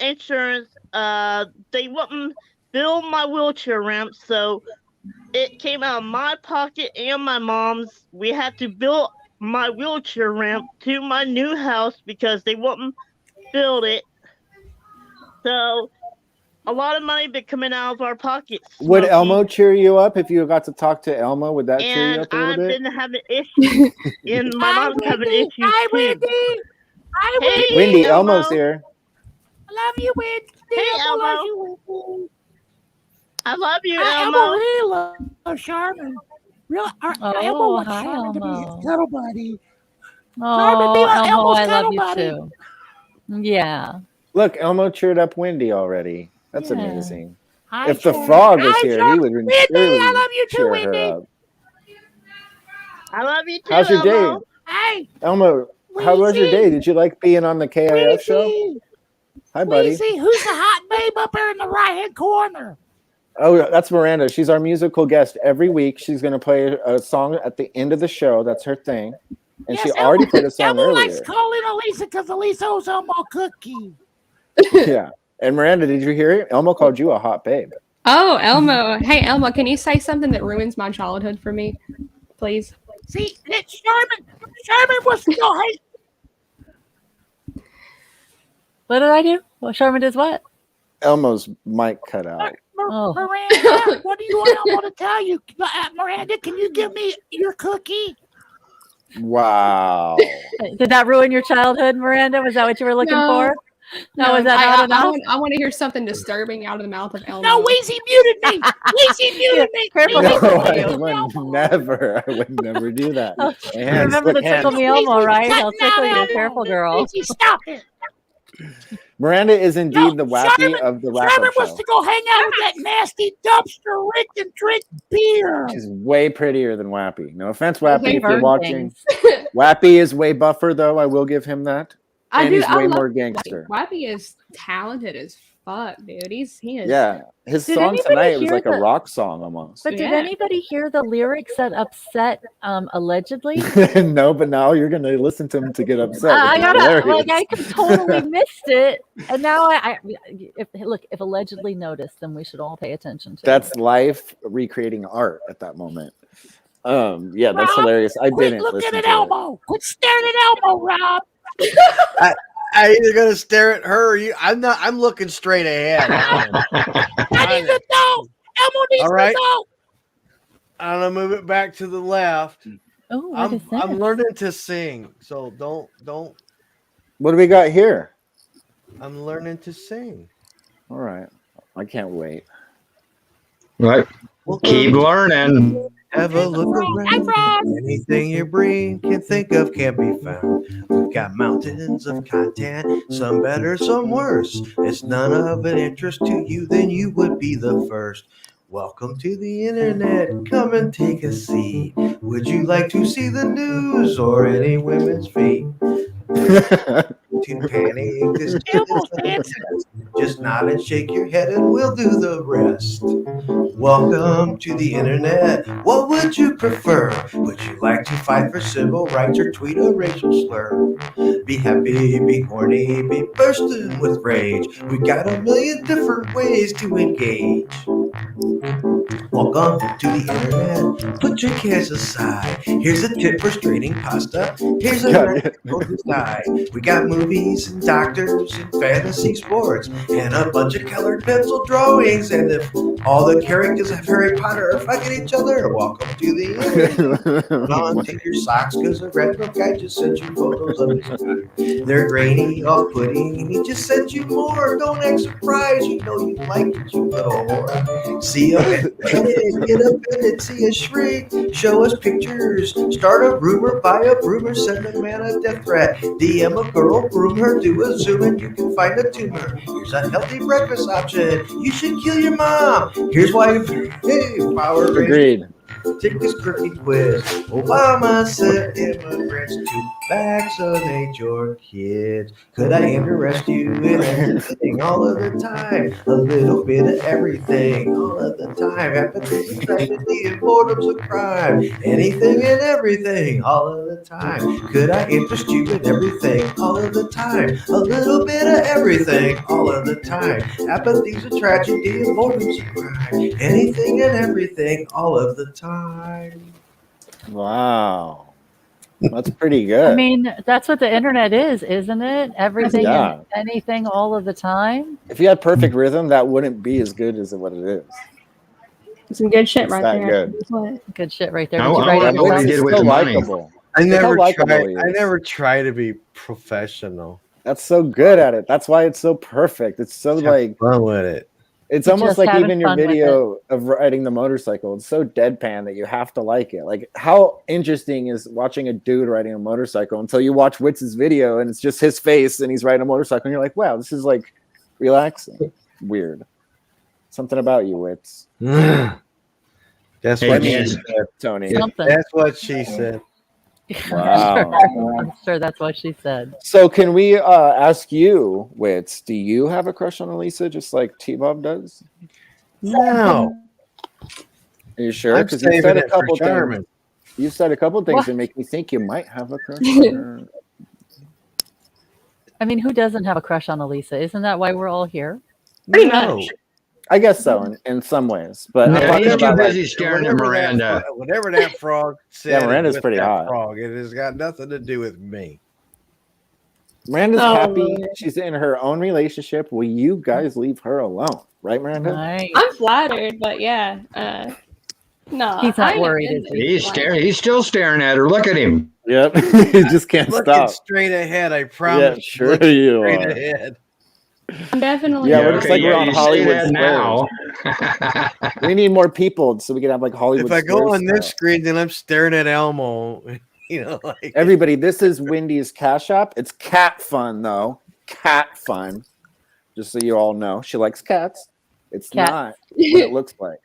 insurance. They wouldn't build my wheelchair ramp, so it came out of my pocket and my mom's. We had to build my wheelchair ramp to my new house because they wouldn't build it. So a lot of money been coming out of our pockets. Would Smokey. Elmo cheer you up if you got to talk to Elmo? Would that cheer you And up a little I've bit? been having issues, and my mom's having issues Hi, too. Wendy. Hi, Hey, Wendy, Elmo. Elmo's here. I love you, Wendy. Hey, Elmo loves Elmo. you, Wendy. I love you, Elmo Elmo. really loves Sharman. Real, Elmo Oh, wants hi, Sharman to be his Elmo. cuddle buddy. Oh, be Elmo, Elmo's I love cuddle you buddy. too. Yeah. Look, Elmo cheered up Wendy already. That's Yeah. amazing. Hi, If the Sharman. frog was Hi, here, he Sharman. would Wendy, surely I love you too, cheer her Wendy. up. I love you too, How's your Elmo. day? Hey, Elmo, how was your day? Weezy. Did you like being on the KAF show? Weezy. Hi, buddy. Weezy, who's the hot babe up there in the right-hand corner? Oh, that's Miranda. She's our musical guest every week. She's going to play a song at the end of the show. That's her thing. And she already played a song Elmo likes earlier. calling Elisa because Elisa owes Elmo a cookie. Yeah. And Miranda, did you hear it? Elmo called you a hot babe. Oh, Elmo. Hey, Elmo, can you say something that ruins my childhood for me, please? See, it's Sharman wants to go, hey. What did I do? Well, Sharman does what? Elmo's mic cut out. Miranda, what do you want Elmo to tell you? Miranda, can you give me your cookie? Wow. Did that ruin your childhood, Miranda? Was that what you were looking for? No, was that not enough? I want to hear something disturbing out of the mouth of Elmo. No, Weezy muted me. Weezy muted me. Careful. No, I would never do that. You remember the Tickle Me Elmo, right? I'll tickle you. Careful, girl. Weezy, stop it. Miranda is indeed the wappy of the wrap Sharman up wants show. to go hang out with that nasty dumpster Rick and drink beer. She's way prettier than Wappy. No offense, Wappy, if you're burn watching. Wappy is way buffer, though. I will give him that. And he's way more gangster. Wappy is talented as fuck, dude. He is. Yeah, his Did song anybody tonight was hear like a the- rock song almost. But did anybody hear the lyrics that upset allegedly? No, but now you're gonna listen to him to get upset. I which is gotta hilarious. I totally missed it, and now if allegedly noticed, then we should all pay attention to. That's life recreating art at that moment. Yeah, that's Rob, hilarious. I quit didn't looking listen at to it. Elmo. Quit staring at Elmo, Rob. I either gonna stare at her or you. I'm not. I'm looking straight ahead. I need to know. Elmo needs All right. to know. I'm gonna move it back to the left. Oh, what I'm is that? learning to sing, so don't. What do we got here? I'm learning to sing. All right, I can't wait. Right. Keep learning. Have a look around. Anything your brain can think of can be found. We've got mountains of content, some better, some worse. It's none of an interest to you, then you would be the first. Welcome to the internet. Come and take a seat. Would you like to see the news or any women's feet? To panic, just nod and shake your head and we'll do the rest. Welcome to the internet. What would you prefer? Would you like to fight for civil rights or tweet a racial slur? Be happy, be horny, be bursting with rage. We got a million different ways to engage. Welcome to the internet. Put your cares aside. Here's a tip for straining pasta. Here's a design. We got movies and doctors and fantasy sports and a bunch of colored pencil drawings. And if all the characters of Harry Potter are fucking each other, welcome to the internet. Put on take your socks because a random guy just sent you photos of his time. They're grainy, off-putting, and he just sent you more. Don't act surprised. You know you like it, you little whore. See a get offended, see a shrink, show us pictures, start a rumor, buy a rumor, send a man a death threat, DM a girl, groom her, do a zoom, and you can find a tumor. Here's a healthy breakfast option. You should kill your mom. Here's why. Hey, Power Rangers. Agreed. Take this quirky quiz. Obama sent immigrants to vaccinate your kids. Could I interest you in anything all of the time? A little bit of everything all of the time. Happens tragedy and boredom's a crime. Anything and everything all of the time. Could I interest you in everything all of the time? A little bit of everything all of the time. Apathy's a tragedy and boredom's a crime. Anything and everything all of the time. Wow. That's pretty good. I mean, that's what the internet is, isn't it? Everything and anything all of the time. If you had perfect rhythm, that wouldn't be as good as what it is. Some good shit It's right that there. good. Good shit right there. I Did you wonder write it what he yourself? did with the money. I never likable tried. he I is. never try to be professional. That's so good at it. That's why it's so perfect. It's so like fun with it. It's You're almost just like having even your fun with video of riding the motorcycle. It's so deadpan that you have to like it. Like, how interesting is watching a dude riding a motorcycle until you watch Witz's video and it's just his face and he's riding a motorcycle and you're like, wow, this is like relaxing. Weird. Something about you, Witz. That's Hey, what Dan. she said, Tony. Something. That's what she said. Wow. I'm sure that's what she said. So can we ask you, Witz, do you have a crush on Elisa just like T-Bob does? No. Are you sure? I'm Because you saving said a it for couple things. Charmin. You said a couple things What? that make me think you might have a crush on her. I mean, who doesn't have a crush on Elisa? Isn't that why we're all here? Pretty No. much. I guess so in some ways, but I'm Yeah, talking he's too about like, busy staring at Miranda. Whatever that frog said. is Miranda's with pretty that hot. Frog. It has got nothing to do with me. Miranda's Oh, happy. Lord. She's in her own relationship. Will you guys leave her alone? Right, Miranda? Right. I'm flattered, but yeah. No. He's not worried, is he? He's staring. He's still staring at her. Look at him. Yep. He just can't Looking stop. straight ahead, I Yeah, promise. sure Looking you straight are. ahead. I'm definitely. Yeah, we're just like we're on you say Hollywood that Squares. now. We need more people so we can have like Hollywood If I go Squares on this style. screen, then I'm staring at Elmo. You know, like Everybody, this is Wendy's Cash App. It's cat fun though. Cat fun. Just so you all know. She likes cats. It's Cat. not what it looks like.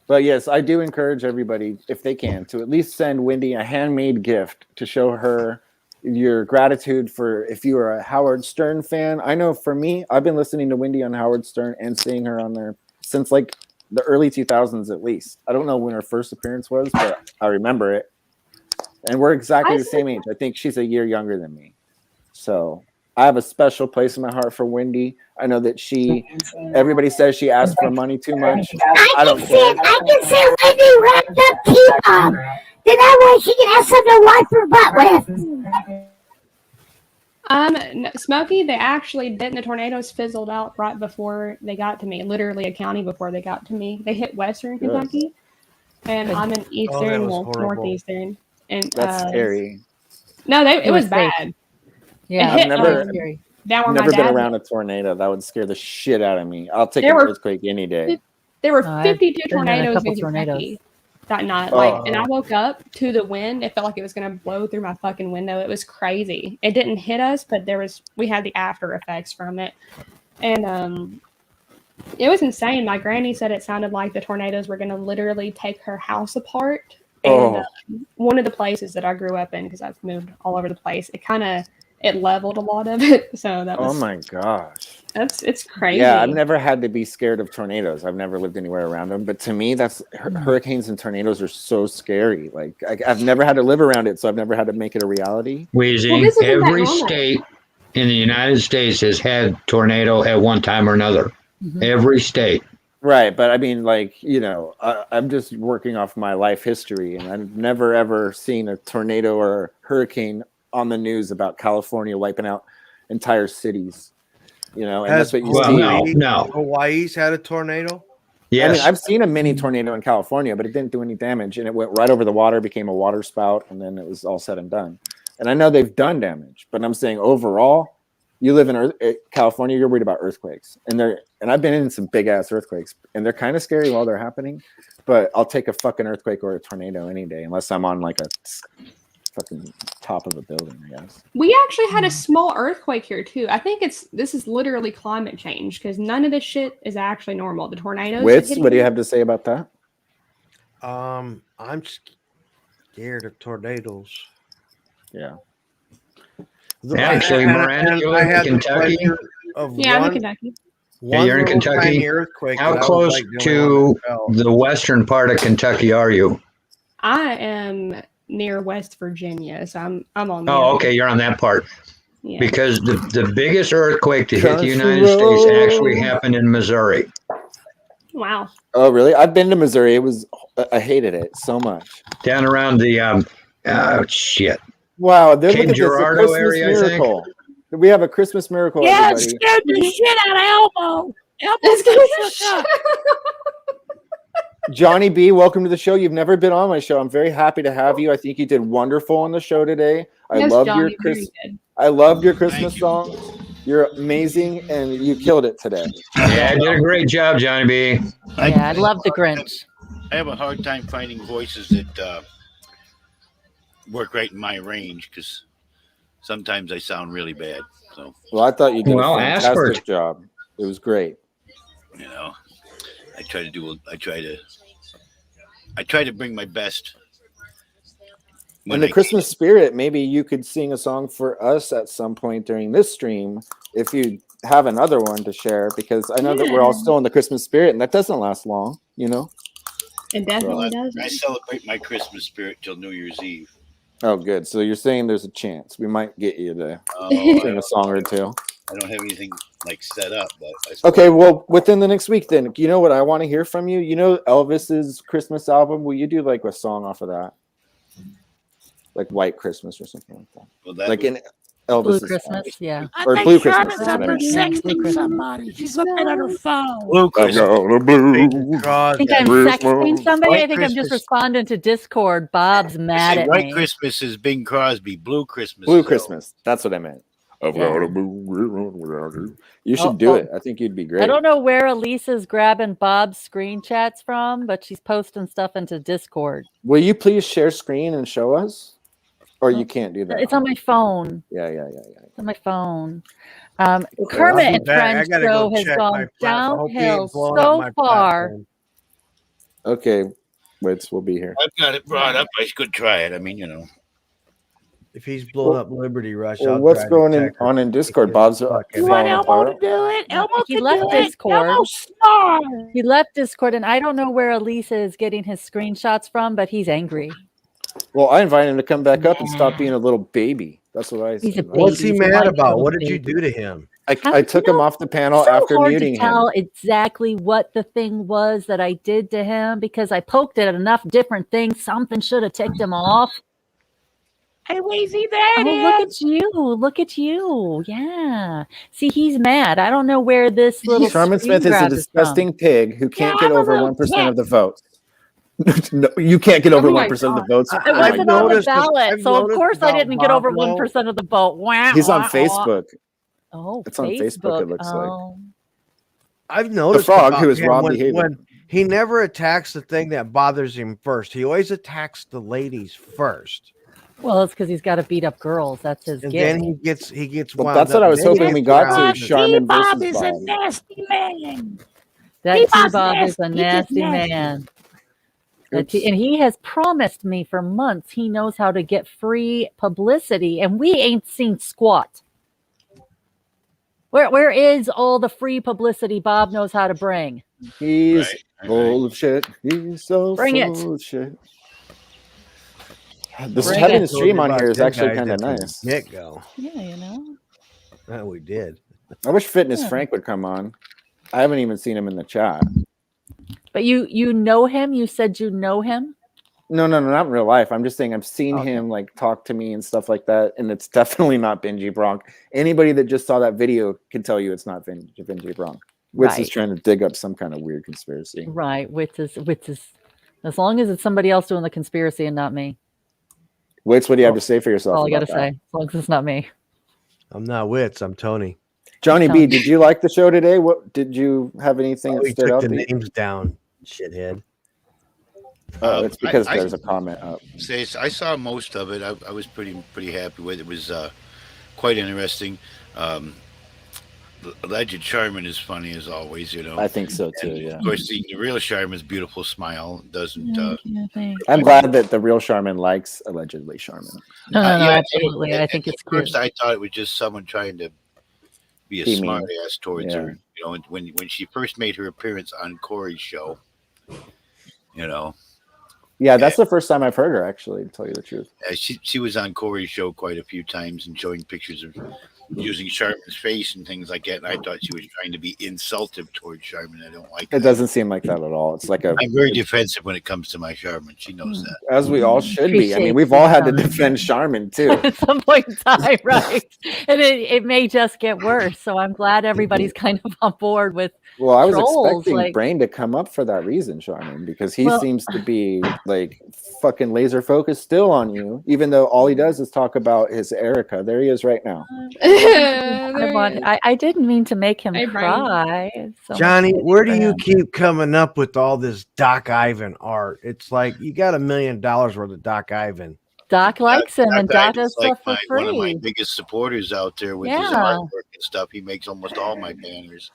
But yes, I do encourage everybody, if they can, to at least send Wendy a handmade gift to show her your gratitude for if you are a Howard Stern fan. I know for me, I've been listening to Wendy on Howard Stern and seeing her on there since like the early 2000s at least. I don't know when her first appearance was, but I remember it. And we're exactly the same age. I think she's a year younger than me. So I have a special place in my heart for Wendy. I know that everybody says she asks for money too much. I don't care. I can say Wendy wrapped up T-Bob. Then that way she can have something to wipe her butt with. No, Smokey, they actually didn't. The tornadoes fizzled out right before they got to me. Literally a county before they got to me. They hit western Good. Kentucky, and I'm in eastern, was horrible. northeastern. And That's scary. No, it was was safe. bad. Yeah, It hit, never- scary. down where Never my been dad. around a tornado. That would scare the shit out of me. I'll take There an were- earthquake any day. There were No, I've 52 been in a tornadoes couple in Kentucky that night. Oh. And I woke up to the wind. It felt like it was going to blow through my fucking window. It was crazy. It didn't hit us, but we had the after effects from it. And it was insane. My granny said it sounded like the tornadoes were going to literally take her house apart. And one of the places that I grew up in, because I've moved all over the place, it leveled a lot of it. So that was, Oh my gosh. it's crazy. Yeah, I've never had to be scared of tornadoes. I've never lived anywhere around them. But to me, hurricanes and tornadoes are so scary. Like I've never had to live around it, so I've never had to make it a reality. Wheezy, Well, this isn't that every normal. state in the United States has had tornado at one time or another. Mhm. Every state. Right, but I mean, like, I'm just working off my life history, and I've never ever seen a tornado or hurricane on the news about California wiping out entire cities. And that's what you see. No. Hawaii's had a tornado. Yes. I mean, I've seen a mini tornado in California, but it didn't do any damage, and it went right over the water, became a water spout, and then it was all said and done. And I know they've done damage, but I'm saying overall, you live in California, you're worried about earthquakes, and I've been in some big ass earthquakes, and they're kind of scary while they're happening. But I'll take a fucking earthquake or a tornado any day, unless I'm on like a fucking top of a building, I guess. We actually had a small earthquake here too. I think this is literally climate change because none of this shit is actually normal. The tornadoes. Wits, what do you have to say about that? I'm scared of tornadoes. Yeah. Actually, Miranda, you live in Kentucky? Yeah, I'm in Kentucky. Yeah, you're in Kentucky. How close to the western part of Kentucky are you? I am near West Virginia, so I'm on. Oh, okay, you're on that part. Yeah. Because the biggest earthquake to hit the United States actually happened in Missouri. Wow. Oh, really? I've been to Missouri. I hated it so much. Down around the shit. Wow, look Cape at this, a Girardeau Christmas area, I think. miracle. We have a Christmas miracle, Yeah, it everybody. scared the shit out of Elmo. Elmo shook up. Johnny B, welcome to the show. You've never been on my show. I'm very happy to have you. I think you did wonderful on the show today. I loved your Christmas songs. You're amazing, and you killed it today. Yeah, I did a great job, Johnny B. Yeah, I love the Grinch. I have a hard time finding voices that work right in my range because sometimes I sound really bad. So, well, I thought you did a fantastic job. It was great. You know, I try to bring my best. In the Christmas spirit, maybe you could sing a song for us at some point during this stream if you have another one to share, because I know that we're all still in the Christmas spirit, and that doesn't last long, you know? It definitely doesn't. I celebrate my Christmas spirit till New Year's Eve. Oh, good. So you're saying there's a chance we might get you to sing a song or two. I don't have anything like set up, but okay. Well, within the next week, then, you know what I want to hear from you? You know Elvis's Christmas album? Will you do like a song off of that? Like White Christmas or something like that. Well, like in Elvis's Blue Christmas, yeah. Or Blue Christmas. Sexting somebody. She's looking at her phone. Blue Christmas. I think I'm sexting somebody. I think I'm just responding to Discord. Bob's mad at White me. Christmas is Bing Crosby. Blue Christmas. Blue Christmas. That's what I meant. You should do it. I think you'd be great. I don't know where Elisa's grabbing Bob's screen chats from, but she's posting stuff into Discord. Will you please share screen and show us? Or you can't do that. It's on my phone. Yeah. It's on my phone. Kermit and Friends show has gone downhill so far. Okay, Wits will be here. I've got it brought up. I could try it. I mean, you know. If he's blowing up Liberty Rush, well, what's going on in Discord? Bob's You want Elmo to do it? Elmo he left Discord. He left Discord, and I don't know where Elisa is getting his screenshots from, but he's angry. Well, I invited him to come back up and stop being a little baby. That's what I said. What's he mad about? What did you do to him? I took him off the panel after muting him. Tell exactly what the thing was that I did to him because I poked at enough different things. Something should have ticked him off. Hey, Weezy, there it is. Look at you. Look at you. Yeah. See, he's mad. I don't know where this little Sharman Smith is a disgusting pig who can't get over 1% of the votes. No, you can't get over 1% of the votes. I wasn't on the ballot, so of course I didn't get over 1% of the vote. He's on Facebook. Oh, it's on Facebook. It looks like. I've noticed the frog who is Rob behaving. When he never attacks the thing that bothers him first. He always attacks the ladies first. Well, it's because he's got to beat up girls. That's his. And gift. then he gets. Well, that's what I was hoping we got to. Sharman Bob versus is Bob. a nasty man. That T-Bob is a nasty man. And he has promised me for months he knows how to get free publicity, and we ain't seen squat. Where is all the free publicity Bob knows how to bring? He's full of shit. He's so full of shit. Having the stream on here is actually kind of nice. Get go. Yeah, you know. Oh, we did. I wish Fitness Frank would come on. I haven't even seen him in the chat. But you know him? You said you know him? No, not in real life. I'm just saying I've seen him like talk to me and stuff like that, and it's definitely not Benji Bronk. Anybody that just saw that video can tell you it's not Benji Bronk. Witz is trying to dig up some kind of weird conspiracy. Right. Witz is as long as it's somebody else doing the conspiracy and not me. Witz, what do you have to say for yourself? All I gotta say, as long as it's not me. I'm not Witz, I'm Tony. Johnny B, did you like the show today? What did you have anything that stood took out? The names down, shithead. Oh, it's because there's a comment up. I saw most of it. I was pretty happy with it. It was quite interesting. Alleged Sharman is funny as always, you know. I think so too. Yeah. Of course, the real Sharman's beautiful smile doesn't. I'm glad that the real Sharman likes allegedly Sharman. No, absolutely. I think it's cute. First, I thought it was just someone trying to be a smart ass towards her. You know, when she first made her appearance on Corey's show, you know. Yeah, that's the first time I've heard her, actually, to tell you the truth. She was on Corey's show quite a few times and showing pictures of using Sharman's face and things like that. And I thought she was trying to be insultive towards Sharman. I don't like It that. doesn't seem like that at all. It's like I'm very defensive when it comes to my Sharman. She knows that. As we all should be. I mean, we've all had to defend Sharman too. At some point in time, right? And it may just get worse. So I'm glad everybody's kind of on board with. Well, I was trolls, expecting like, Brain to come up for that reason, Sharman, because he seems to be like fucking laser focused still on you, even though all he does is talk about his Erica. There he is right now. I didn't mean to make him cry. So Johnny, where do you keep coming up with all this Doc Ivan art? It's like you got $1 million worth of Doc Ivan. Doc likes him, and Doc does stuff for free. One of my biggest supporters out there with his artwork and stuff. He makes almost all my banners.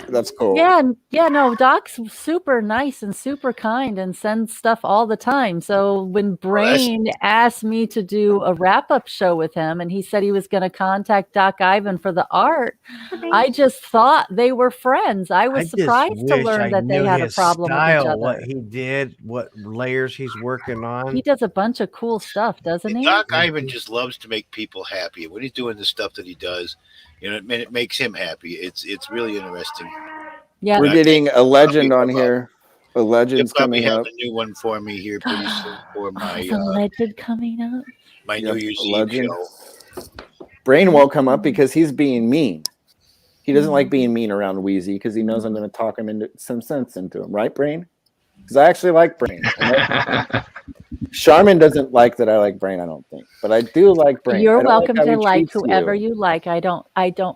That's cool. Yeah, no, Doc's super nice and super kind and sends stuff all the time. So when Brain asked me to do a wrap-up show with him, and he said he was going to contact Doc Ivan for the art, I just thought they were friends. I was surprised to learn that they had a problem with each other. What he did, what layers he's working on. He does a bunch of cool stuff, doesn't he? Doc Ivan just loves to make people happy. When he's doing the stuff that he does, it makes him happy. It's really interesting. Yeah, we're getting a legend on here. A legend's coming up. Have a new one for me here pretty soon for my a legend coming up. My New Year's Eve show. Brain won't come up because he's being mean. He doesn't like being mean around Wheezy because he knows I'm going to talk him into some sense into him, right, Brain? Because I actually like Brain. Sharman doesn't like that I like Brain, I don't think, but I do like Brain. You're welcome to like whoever you like. I don't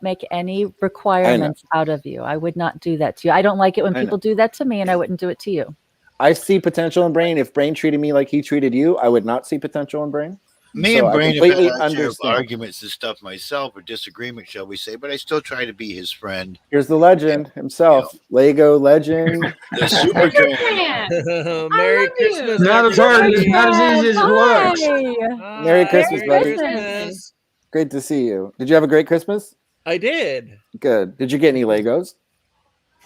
make any requirements out of you. I would not do that to you. I don't like it when people do that to me, and I wouldn't do it to you. I see potential in Brain. If Brain treated me like he treated you, I would not see potential in Brain. Me and Brain have arguments and stuff myself, or disagreements, shall we say, but I still try to be his friend. Here's the legend himself, Lego legend. The super fan. Merry Christmas. Not as hard, not as easy as it looks. Merry Christmas, buddy. Great to see you. Did you have a great Christmas? I did. Good. Did you get any Legos?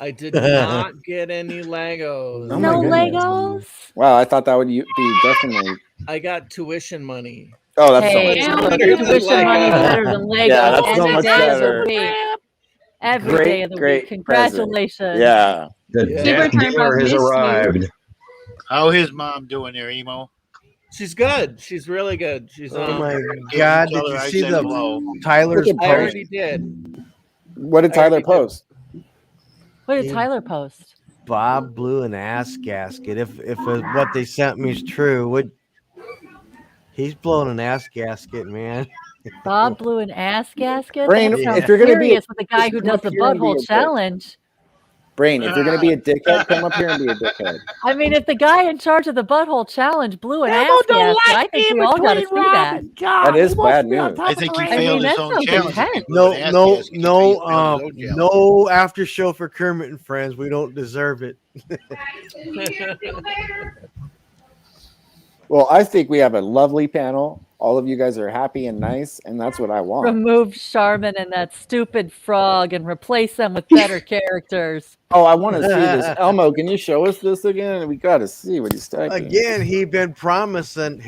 I did not get any Legos. Oh no Legos? Wow, I thought that would be definitely. I got tuition money. Oh, that's so much better. Tuition money is better than Legos. Yeah, that's so much better. Every day of the week. Congratulations. Present. Yeah. The dealer has arrived. How is mom doing there, Emo? She's good. She's really good. She's oh my God! Did you see the Tyler's post? I already did. What did Tyler post? What did Tyler post? Bob blew an ass gasket. If what they sent me is true, he's blowing an ass gasket, man. Bob blew an ass gasket. Brain, if you're gonna be with the guy who does the butthole challenge. Brain, if you're gonna be a dickhead, come up here and be a dickhead. I mean, if the guy in charge of the butthole challenge blew an ass gasket, I think we all got to see that. That is bad news. I think he failed his own challenge. No after show for Kermit and Friends. We don't deserve it. Well, I think we have a lovely panel. All of you guys are happy and nice, and that's what I want. Remove Sharman and that stupid frog and replace them with better characters. Oh, I want to see this. Elmo, can you show us this again? We got to see what he's typing. Again, he's been promising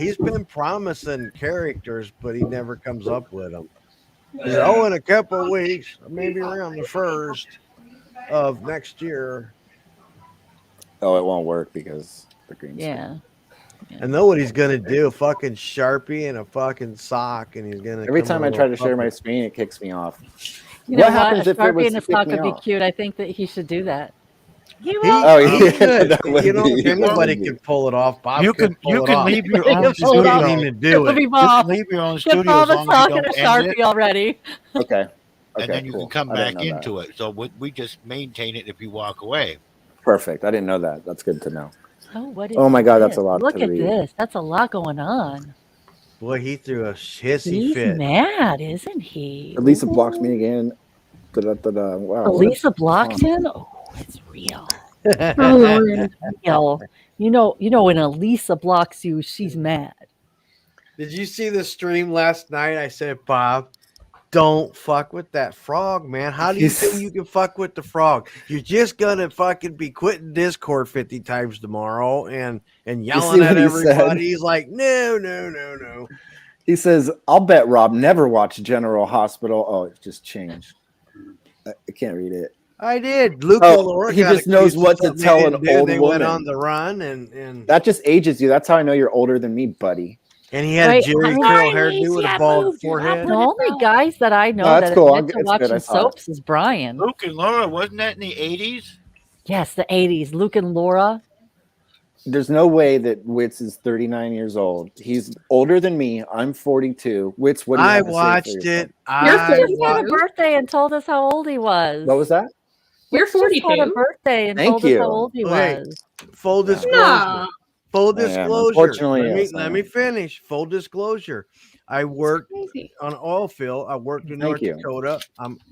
characters, but he never comes up with them. In a couple of weeks, maybe around the 1st of next year. Oh, it won't work because the green screen. I know what he's gonna do. A fucking Sharpie and a fucking sock, and he's gonna. Every time I try to share my screen, it kicks me off. You know what happens if Sharpie and a sock would be cute? I think that he should do that. Anybody can pull it off. Bob you can leave your own studio. Just leave your own studio. Bob a sock and a Sharpie already. Okay. And then you can come back into it. So we just maintain it if you walk away. Perfect. I didn't know that. That's good to know. Oh my God, that's a lot. Look at this. That's a lot going on. Boy, he threw a hissy fit. He's mad, isn't he? Elisa blocks me again. Wow. Elisa blocked him? Oh, it's real. It's real. You know, when Elisa blocks you, she's mad. Did you see the stream last night? I said, Bob, don't fuck with that frog, man. How do you think you can fuck with the frog? You're just gonna fucking be quitting Discord 50 times tomorrow and yelling at everybody. He's like, no. He says, "I'll bet Rob never watched General Hospital." Oh, it just changed. I can't read it. I did. Luke and Laura. He just knows what to tell an old They woman. went on the run, and that just ages you. That's how I know you're older than me, buddy. And he had a Jerry curl hairdo with a bald forehead. The only guys that I know No, that's that cool. admit to It's good. I watching saw it. soaps is Brian. Luke and Laura, wasn't that in the 80s? Yes, the 80s. Luke and Laura. There's no way that Witz is 39 years old. He's older than me. I'm 42. Witz, what do you have to say for watched yourself? it. He just had a birthday and told us how old he was. What was that? You're Witz just 42. had a birthday and Thank told us you. how old he Okay. was. Full disclosure. No. Full I am. disclosure. Unfortunately, yes, I let am. me finish. Full disclosure. I worked Crazy. on an oil field. I worked in Thank North you. Dakota.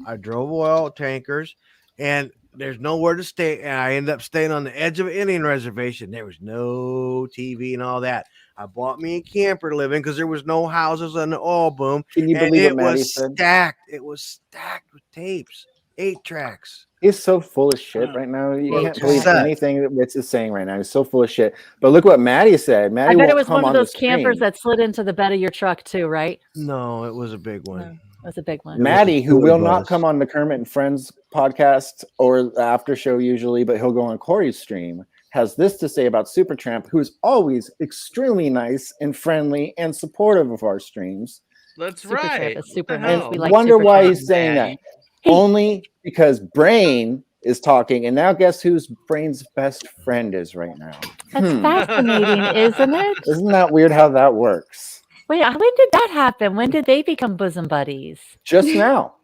I drove oil tankers, and there's nowhere to stay. And I ended up staying on the edge of an Indian reservation. There was no TV and all that. I bought me a camper living because there was no houses on the oil boom. Can you and believe it what Maddie was said? stacked. It was stacked with tapes, 8 tracks. He's so full of shit right now. You Well, can't it's believe sad. anything that Witz is saying right now. He's so full of shit. But look what Maddie said. Maddie I bet won't it was come one of on the those campers stream. that slid into the bed of your truck too, right? No, it was a big one. It was a big one. Maddie, who will not bus. come on the Kermit and Friends podcast or the after show usually, but he'll go on Corey's stream, has this to say about Supertramp, who's always extremely nice and friendly and supportive of our streams. That's Supertramp right. is super What the nice. hell? We like Wonder why Supertramp. he's saying that. Maddie. Only because Brain is talking, and now guess who's Brain's best friend is right now? That's fascinating, isn't it? Isn't that weird how that works? Wait, when did that happen? When did they become bosom buddies? Just now.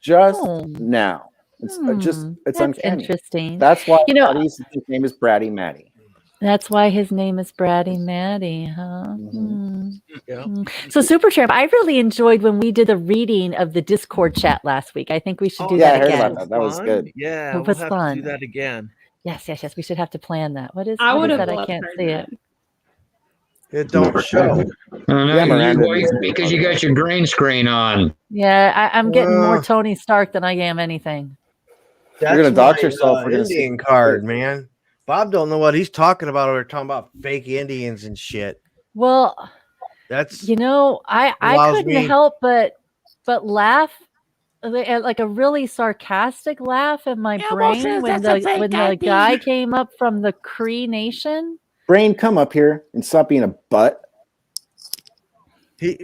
Just Oh. now. It's it's That's uncanny. interesting. That's why You know- Maddie's name is Bratty Maddie. That's why his name is Bratty Maddie, huh? Yeah. So Supertramp, I really enjoyed when we did the reading of the Discord chat last week. I think we should do yeah, I that heard again. about that. That was good. Yeah, It we'll was have fun. to do that again. Yes. We should have to plan that. What is I what would is have that? I loved can't heard see that. it. It don't show. Yeah, Miranda because you got your green screen on. Yeah, I'm getting more Well- Tony Stark than I am anything. You're gonna dox my, yourself. We're gonna see- Indian card, man. Bob don't know what he's talking about. Or talking about fake Indians and shit. Well, That's you know, I allows couldn't me- help but laugh, like a really sarcastic laugh in my brain when the guy came up from the Cree Nation. Brain, come up here and stop being a butt.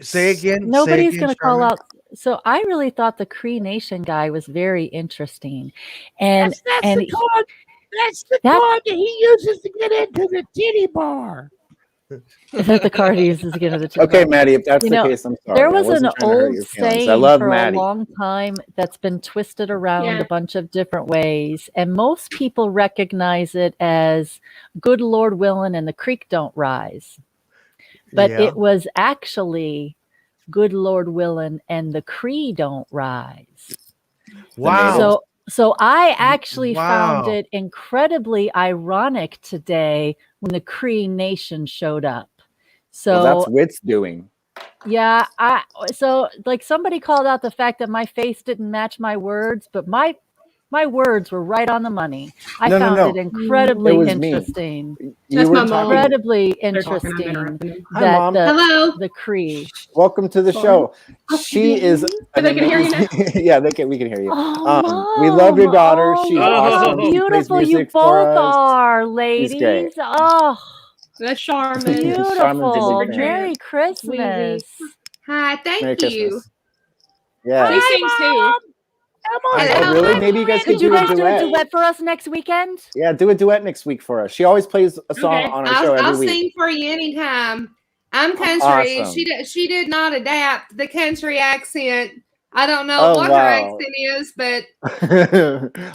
say again. Nobody's going to call out. So I really thought the Cree Nation guy was very interesting, and That's the card. That's the card that he uses to get into the titty bar. is that the card he uses to get into the Okay, Maddie, if that's You the know, case, I'm sorry. There I was an wasn't trying to hurt old your feelings. saying I love for Maddie. a long time that's been twisted around Yeah. a bunch of different ways, and most people recognize it as "Good Lord willing" and the creek don't rise. But Yeah. it was actually "Good Lord willing" and the Cree don't rise. Wow. So I actually found Wow. it incredibly ironic today when the Cree Nation showed up. So Well, that's Wit's doing. yeah, so like somebody called out the fact that my face didn't match my words, but my words were right on the money. I No, found no. it incredibly It was me. interesting. You That's were my mom. talking. Incredibly They're talking, I'm interesting interrupting them. Hi, that Mom. Hello. the Cree. Welcome to the show. She is. So they can hear you now? Yeah, we can hear you. Oh, we love your Mom. daughter. Oh, She's look awesome. how She plays beautiful you music for both us. are, She's ladies. great. Oh, That's Charmin. Charmin's beautiful. a big fan. Merry Christmas. Hi, thank Merry you. Christmas. Yeah. She sings too. Oh, really? Maybe you guys could Could you do a guys do a duet. duet for us next weekend? Yeah, do a duet next week for us. She always plays a song Okay, on our show every I'll week. sing for you anytime. I'm country. Awesome. She did not adapt the country accent. I don't know Oh, what her wow. accent is, but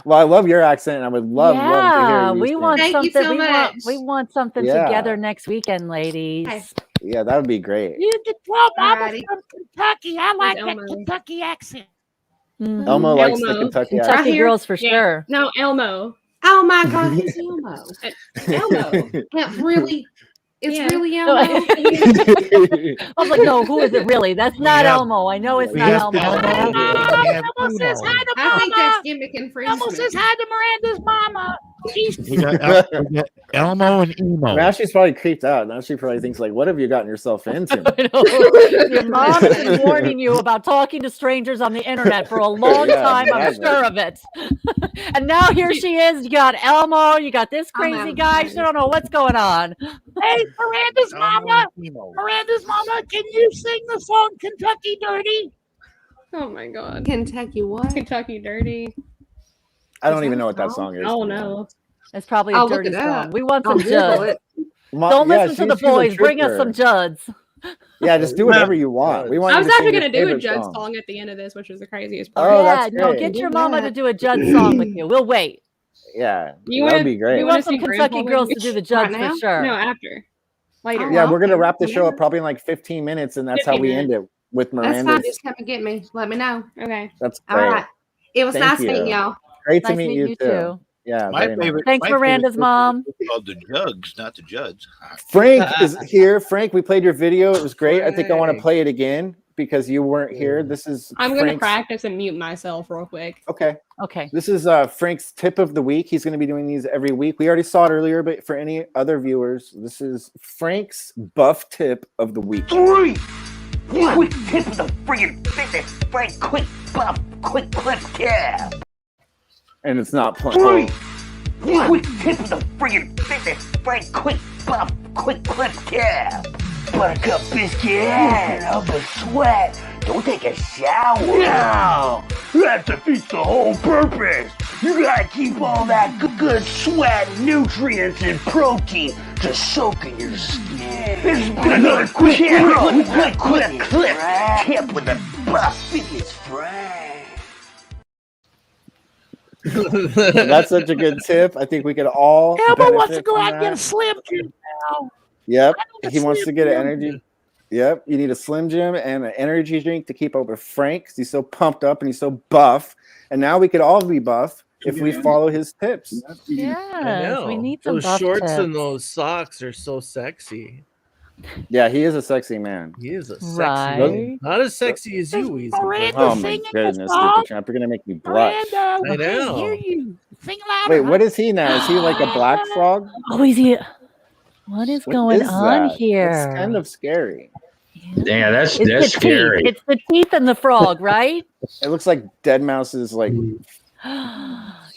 Well, I love your accent, and I would love to hear you we sing. want Thank you something. so we want much. we want something Yeah. together next weekend, ladies. Okay. Yeah, that would be great. You can tell Mama's Alrighty. from Kentucky. I like that Elmo. Kentucky accent. Mhm. Elmo likes the Elmo. Kentucky Kentucky accent. Right here? girls for Yeah. sure. No, Elmo. oh my God, it's Elmo. Elmo. Yeah, really, it's Yeah. really No, Elmo. I was like, no, who is it really? That's not have- Elmo. I know it's we not have Elmo. Elmo. We have Elmo says Elmo. hi to I think Mama. that's gimmick and freeze. Elmo says hi to Miranda's mama. We got Elmo and Emo. Now she's probably creeped out. Now she probably thinks like, "What have you gotten yourself into?" Your mom has been warning you about talking to strangers on the internet for a long time. I'm sure of it. And now here she is. You got Elmo. You got this crazy guy. She don't know what's going on. Hey, Miranda's mama. Miranda's mama, can you sing the song Kentucky Dirty? Oh my God. Kentucky what? Kentucky Dirty. I don't even know what that song is. Oh no. It's probably a I'll look dirty it song. up. We want I'll some Google Juds. it. Don't listen to the boys. Bring us some Juds. Yeah, just do whatever you want. We want. I was you to actually sing going your to do a favorite Judd song. song at the end of this, which was the craziest part. Oh, Yeah, that's no, great. get your mama to do a Judd song with you. We'll wait. Yeah, You that wanna- would be great. We want some Kentucky girls to do the Judds Right now? for sure. No, after. Later. Yeah, we're gonna wrap the show up probably in like 15 minutes, and that's how 15 we end it with That's fine. Miranda's. Just come and get me. Let me know. Okay. That's All great. right. It was Thank nice you. meeting y'all. Great to Nice meet meeting you too. Yeah, My very nice. favorite. Thanks, my Miranda's favorite mom. is called the Jugs, not the Judds. Frank is here. Frank, we played your video. It was great. I think I want to play it again because you weren't here. This is I'm going to Frank's. practice and mute myself real quick. Okay. Okay. This is Frank's tip of the week. He's going to be doing these every week. We already saw it earlier, but for any other viewers, this is Frank's buff tip of the week. 3. Quick tip of the friggin' business. Frank, quick buff, quick clip tip. And it's not playing. 3. Quick tip of the friggin' business. Frank, quick buff, quick clip tip. Buttercup biscuit and up a sweat. Don't take a shower. No, that defeats the whole purpose. You gotta keep all that good sweat, nutrients, and protein to soak in your skin. This has been another quick clip tip with the buff fitness Frank. That's such a good tip. I think we could all. Elmo wants to benefit go from out and get a that. Slim Jim now. Yep. a He wants to Slim get an Jim. energy. Yep. You need a Slim Jim and an energy drink to keep up with Frank because he's so pumped up and he's so buff. And now we could all be buff if we follow his tips. I Yeah, know. we need some those buff shorts tips. and those socks are so sexy. Yeah, he is a sexy man. He is a sexy Right. man. Not as sexy as you, Weezy. Miranda Oh my singing goodness, this Super song. Champ, you're gonna make me blush. Miranda, we I can't know. hear you. Sing louder. Wait, what is he now? Is he like a black frog? Oh, is he? What is What going is on that? here? It's kind of scary. Yeah, that's It's that's the scary. teeth. It's the teeth and the frog, right? It looks like Dead Mouse is like.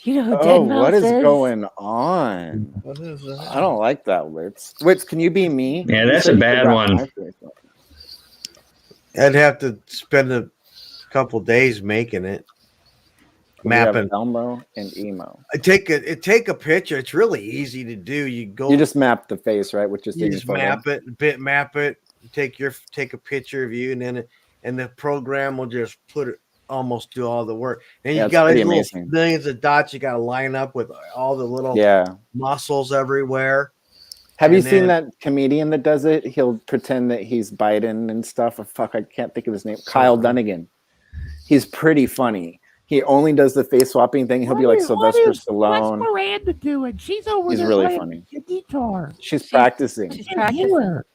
You know who Oh, Dead Mouse what is is? going on? What is that? I don't like that, Wits. Wits, can you be me? Yeah, You that's said a you bad could rap one. my face off. I'd have to spend a couple days making it, We have mapping. Elmo and Emo. Take a picture. It's really easy to do. You go. You just map the face, right? With just you any just photo. map it, bitmap it. Take a picture of you, and then and the program will just almost do all the work. And Yeah, you it's got pretty these little amazing. millions of dots. You got to line up with all the little Yeah. muscles everywhere. Have you And seen then- that comedian that does it? He'll pretend that he's Biden and stuff. Oh, fuck, I can't think of his name. Kyle Dunnigan. He's pretty funny. He only does the face swapping thing. He'll be like Sylvester What's Stallone. Miranda doing? She's over He's there really playing funny. the guitar. She's practicing. She's I can't hear practicing. her.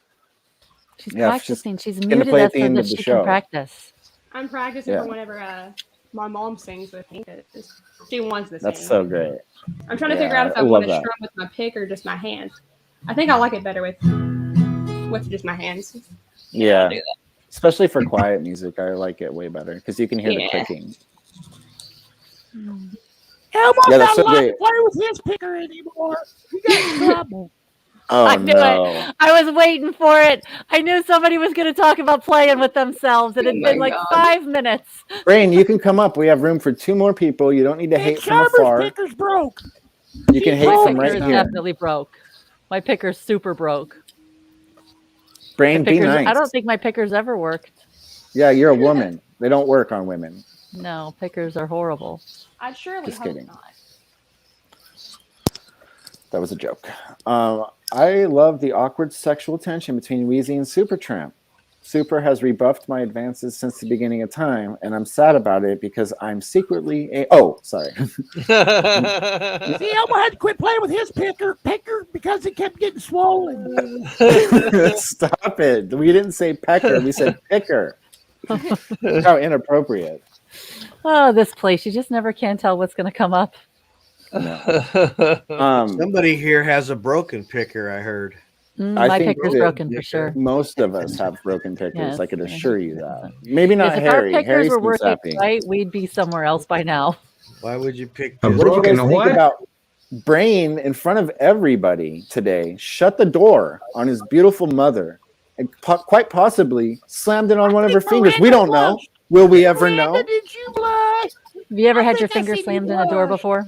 She's Yeah, practicing. She's gonna muted play at us the so end that of the she show. can practice. I'm practicing Yeah. for whenever my mom sings with me. She wants to sing. That's so great. I'm trying to Yeah, figure out if I I want love to that. strum with my pick or just my hands. I think I like it better with just my hands. Yeah. I'll do that. Especially for quiet music, I like it way better because you can hear the Yeah. clicking. Elmo's Yeah, that's not so allowed to great. play with his picker anymore. He got in trouble. Oh I knew no. it. I was waiting for it. I knew somebody was going to talk about playing with themselves. It had Oh my been like God. 5 minutes. Brain, you can come up. We have room for 2 more people. You don't need to hate And from Sharper's afar. picker's broke. You can hate My from picker right is here. definitely broke. My picker's super broke. Brain, be Pickers, nice. I don't think my pickers ever worked. Yeah, you're a woman. They don't work on women. No, pickers are horrible. I surely Just hope kidding. not. That was a joke. I love the awkward sexual tension between Wheezy and Supertramp. Super has rebuffed my advances since the beginning of time, and I'm sad about it because I'm secretly sorry. See, Elmo had to quit playing with his picker because it kept getting swollen. Stop it. We didn't say pecker. We said picker. How inappropriate. Oh, this place. You just never can tell what's going to come up. No. Somebody here has a broken picker, I heard. My picker's broken for sure. Most of us have broken pickers. Yes. I could assure you that. Maybe not Yes, if Harry. our pickers Harry were seems working happy. right, we'd be somewhere else by now. Why would you pick A this? What did you broken guys think what? about Brain in front of everybody today? Shut the door on his beautiful mother, and quite possibly slammed it on one of her fingers. We don't know. Will we ever know? Did you lie? Have you ever had your finger slammed in a door before?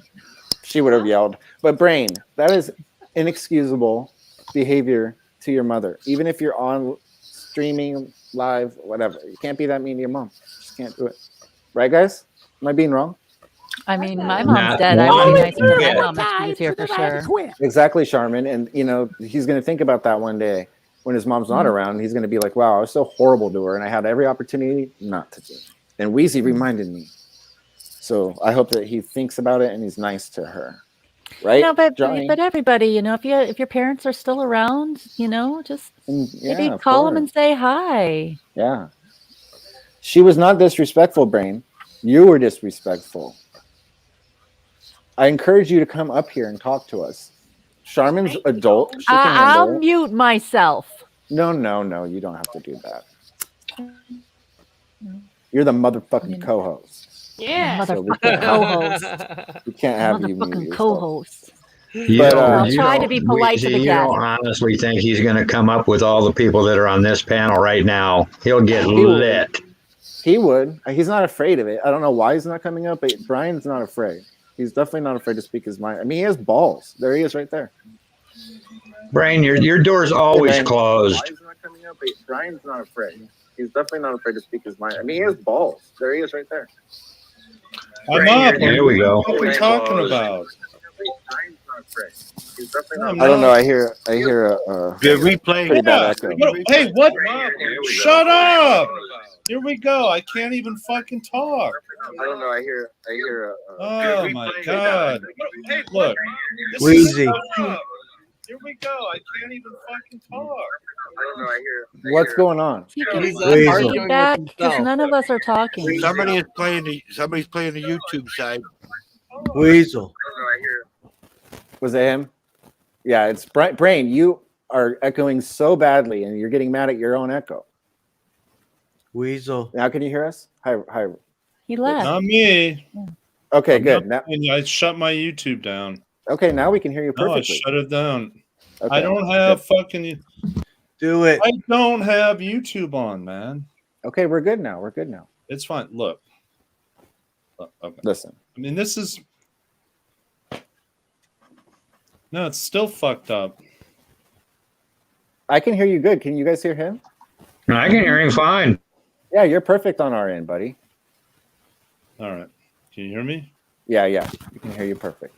She would have yelled. But Brain, that is inexcusable behavior to your mother. Even if you're on streaming, live, whatever. You can't be that mean to your mom. Just can't do it. Right, guys? Am I being wrong? I mean, my mom's dead. I would be nicer to my mom if she was here for sure. Exactly, Charmin. And, you know, he's going to think about that one day when his mom's not around. He's going to be like, wow, I was so horrible to her, and I had every opportunity not to do it. And Wheezy reminded me. So I hope that he thinks about it and he's nice to her. Right? No, but Johnny? but everybody, you know, if your parents are still around, you know, just maybe call them and say hi. Yeah. She was not disrespectful, Brain. You were disrespectful. I encourage you to come up here and talk to us. Charmin's adult. She can handle I'll it. mute myself. No, you don't have to do that. You're the motherfucking co-host. Yeah. Motherfucking co-host. We can't have you mute Motherfucking yourself. co-host. I'll try to be polite to the You guests. don't honestly think he's going to come up with all the people that are on this panel right now? He'll get lit. He would. He's not afraid of it. I don't know why he's not coming up, but Brian's not afraid. He's definitely not afraid to speak his mind. I mean, he has balls. There he is right there. Brain, your door's always closed. Why he's not coming up, but Brian's not afraid. He's definitely not afraid to speak his mind. I mean, he has balls. There he is right there. I'm up. Here we go. What are we talking about? I don't know. I hear a Good replay. pretty bad echo. Hey, what? Shut up! Here we go. I can't even fucking talk. I don't know. I hear Oh my god! Look, Wheezy. Here we go. I can't even fucking talk. I don't know. I hear. What's going on? Feedback, because none of us are talking. Somebody's playing the YouTube side. Weasel. Was it him? Yeah, it's Brain. You are echoing so badly, and you're getting mad at your own echo. Weasel. Now, can you hear us? Hi. He left. Not me. Okay, good. Now, I shut my YouTube down. okay, now we can hear you No, I perfectly. shut it down. Okay. I don't have fucking. Do it. I don't have YouTube on, man. Okay, we're good now. It's fine. Look. Okay. Listen. I mean, this is. No, it's still fucked up. I can hear you good. Can you guys hear him? I can hear him fine. Yeah, you're perfect on our end, buddy. All right. Can you hear me? Yeah. We can hear you perfect.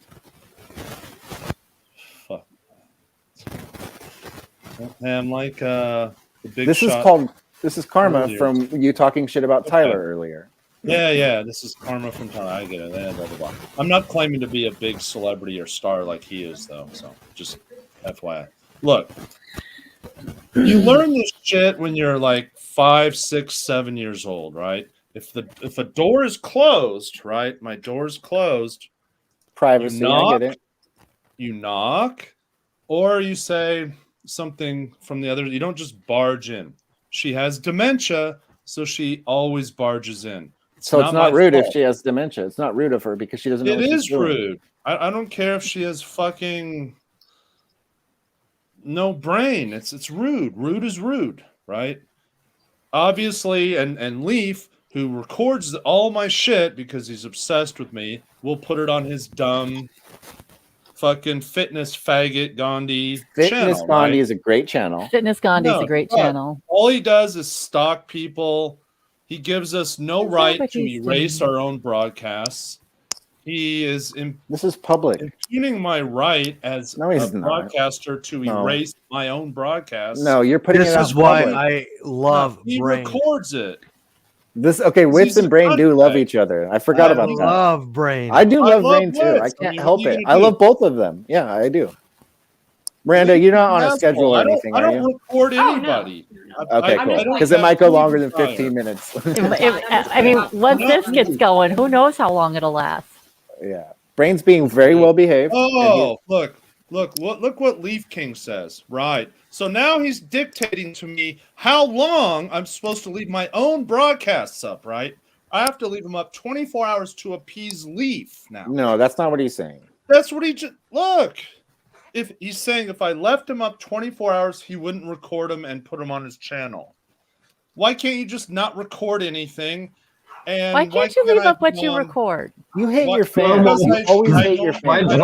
Fuck. And like the big This shot. is karma earlier. from you talking shit about Tyler Okay. earlier. Yeah. This is karma from Tyler. I get it. Blah, blah, blah. I'm not claiming to be a big celebrity or star like he is, though. So just FYI. Look, you learn this shit when you're like 5, 6, 7 years old, right? If a door is closed, right? My door is closed. Privacy, I get it. You knock, or you say something from the other. You don't just barge in. She has dementia, so she always barges in. So it's not my rude fault. if she has dementia. It's not rude of her because she doesn't know It what she's is doing. rude. I don't care if she has fucking no brain. It's rude. Rude is rude, right? Obviously, and Leaf, who records all my shit because he's obsessed with me, will put it on his dumb fucking fitness faggot Gandhi Fitness channel. Gandhi right? is a great channel. Fitness Gandhi's a great but channel. All he does is stalk people. He gives us no That's right not what to he's erase doing. our own broadcasts. He is This is public. impugning my right as No, he's a not. broadcaster to No. erase my own broadcast. No, you're putting This it out is why public. I love He Brain. records it. Wits He's and Brain do love contact. each other. I forgot I about that. love Brain. I do I love love Brain too. Wits. I I can't mean, help what are it. you I gonna love do? both of them. Yeah, I do. Miranda, you're not on a Asshole. schedule or I don't- anything, I are don't you? record no. anybody. Okay, I'm cool. just Because it might go longer than Fire. 15 minutes. I mean, once this gets going, who knows how long it'll last? Yeah. Brain's being very well behaved. Oh, look what Leaf King says. Right. So now he's dictating to me how long I'm supposed to leave my own broadcasts up, right? I have to leave them up 24 hours to appease Leaf now. No, that's not what he's saying. That's what he just look. If he's saying if I left him up 24 hours, he wouldn't record them and put them on his channel. Why can't you just not record anything? And why can't you leave up what you record? You hate your fans. You always hate your fans.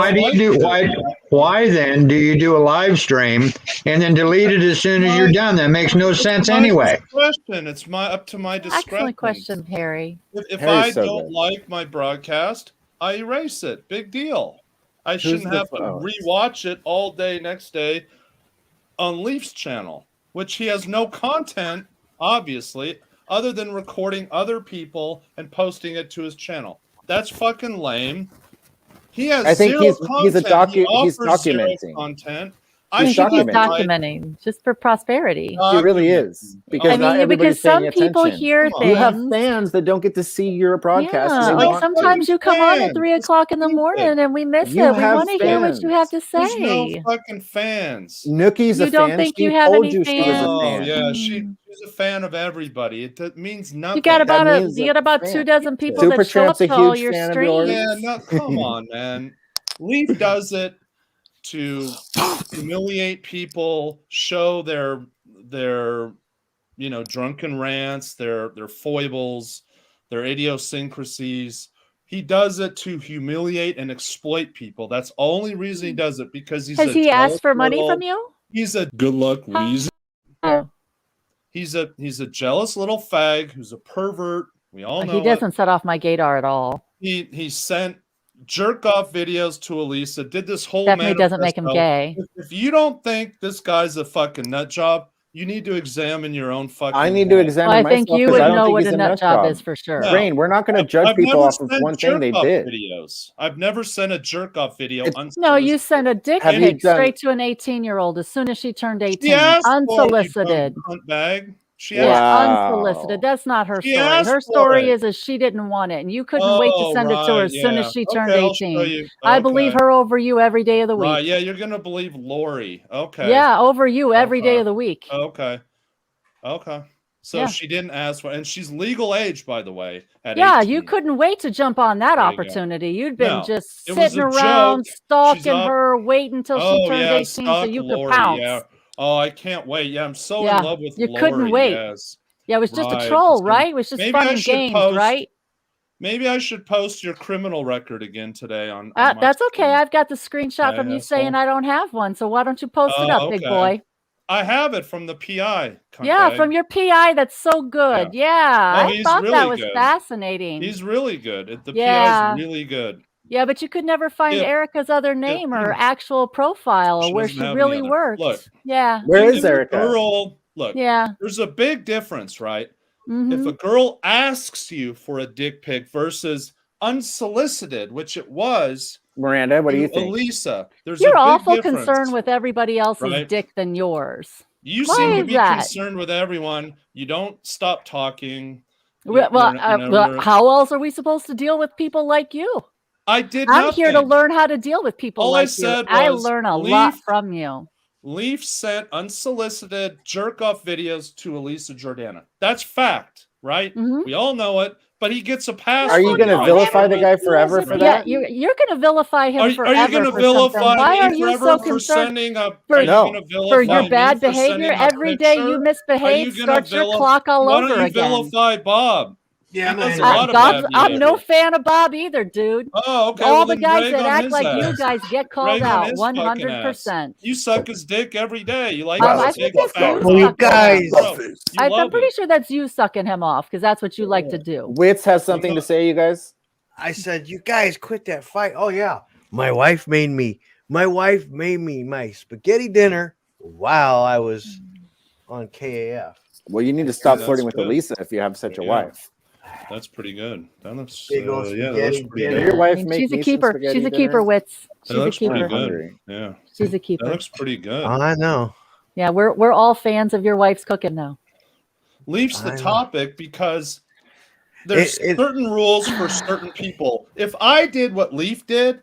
Why then do you do a live stream and then delete it as soon as you're done? That makes no sense anyway. It's up to my discretion. Excellent question, Harry. If I don't like my broadcast, I erase it. Big deal. I shouldn't have to rewatch it all day next day on Leaf's channel, which he has no content, obviously, other than recording other people and posting it to his channel. That's fucking lame. He has zero content. He offers documenting. zero content. He's documenting just for prosperity. He really is. Because not everybody's some paying people attention. hear things. You have fans that don't get to see your broadcast. Yeah, like sometimes you come on at 3 o'clock in the morning and we miss it. We want to hear what you have to say. There's no fucking fans. Nookie's a fan. You don't think you have any fans? She was a fan. Yeah, she's a fan of everybody. It means nothing. You got about 2 dozen people that show up to all your streams. Yeah, come on, man. Leaf does it to humiliate people, show their drunken rants, their foibles, their idiosyncrasies. He does it to humiliate and exploit people. That's the only reason he does it, because Has he asked for money from you? He's a good luck Weezy. He's a jealous little fag who's a pervert. We all know he doesn't set off my gaydar at all. He sent jerk off videos to Elisa, did this whole definitely doesn't make him gay. If you don't think this guy's a fucking nut job, you need to examine your own fucking I need to examine myself. I think you would know what a nut job is for sure. No. Brain, we're not going to judge people off of one thing they did. Videos. I've never sent a jerk off video. No, you sent a dick pic straight to an 18-year-old as soon as she turned 18. Unsolicited. Bag. Unsolicited. That's not her story. Her story is she didn't want it, and you couldn't wait to send it to her as soon as she turned 18. I believe her over you every day of the week. Yeah, you're gonna believe Lori. Okay. Yeah, over you every day of the week. Okay. So she didn't ask for, and she's legal age, by the way. At 18. You couldn't wait to jump on that opportunity. You'd been just sitting around stalking her, waiting until she turned 18 so you could pounce. Yeah. Oh, I can't wait. Yeah, I'm so in love with Lori. You couldn't wait. Yes. Yeah, it was just a troll, right? It was just fun and games, right? Maybe I should post your criminal record again today on that's okay. I've got the screenshot from you saying I don't have one. So why don't you post it up, big boy? I have it from the PI. Yeah, from your PI. That's so good. Yeah, I thought that was fascinating. He's really good. The PI is really good. Yeah, but you could never find Erica's other name or actual profile or where she really works. Look, where is Erica? There's a big difference, right? Mm-hmm. If a girl asks you for a dick pic versus unsolicited, which it was, Miranda, what do you think? Elisa, you're awful concerned with everybody else's dick than yours. You seem to be concerned with everyone. You don't stop talking. Well, how else are we supposed to deal with people like you? I'm here to learn how to deal with people like you. I learn a lot from you. Leaf sent unsolicited jerk-off videos to Elisa Jordana. That's fact, right? Mm-hmm. We all know it, but he gets a pass. Are you going to vilify the guy forever for that? Yeah, you're going to vilify him forever. Are you going to vilify me forever for sending a... For your bad behavior? Every day you misbehave, start your clock all over again. Why don't you vilify Bob? Yeah, I'm no fan of Bob either, dude. Oh, okay. All the guys that act like you guys get called out 100%. You suck his dick every day. You like I think that's you guys. I'm pretty sure that's you sucking him off because that's what you like to do. Wits has something to say, you guys. I said, you guys quit that fight. Oh yeah, my wife made me my spaghetti dinner while I was on KAF. Well, you need to stop flirting with Elisa if you have such a wife. That's pretty good. That looks that's pretty good. Your wife she's a keeper. She's a keeper, Wits. She's a keeper. Good. Yeah. She's a keeper. That looks pretty good. Oh, I know. Yeah, we're all fans of your wife's cooking now. Leaf's the topic because there's certain rules for certain people. If I did what Leaf did,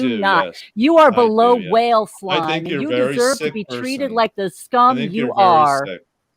do not. Yes. You are below yeah. whale I slime, think and you're you very deserve to sick be treated person. like the I scum think you you're very are. sick.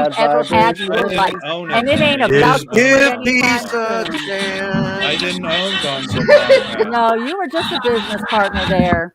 nobody's ever had you in life. And it ain't about to Give be anytime peace a soon. chance. I didn't own guns at that time. No, you were just a business partner there.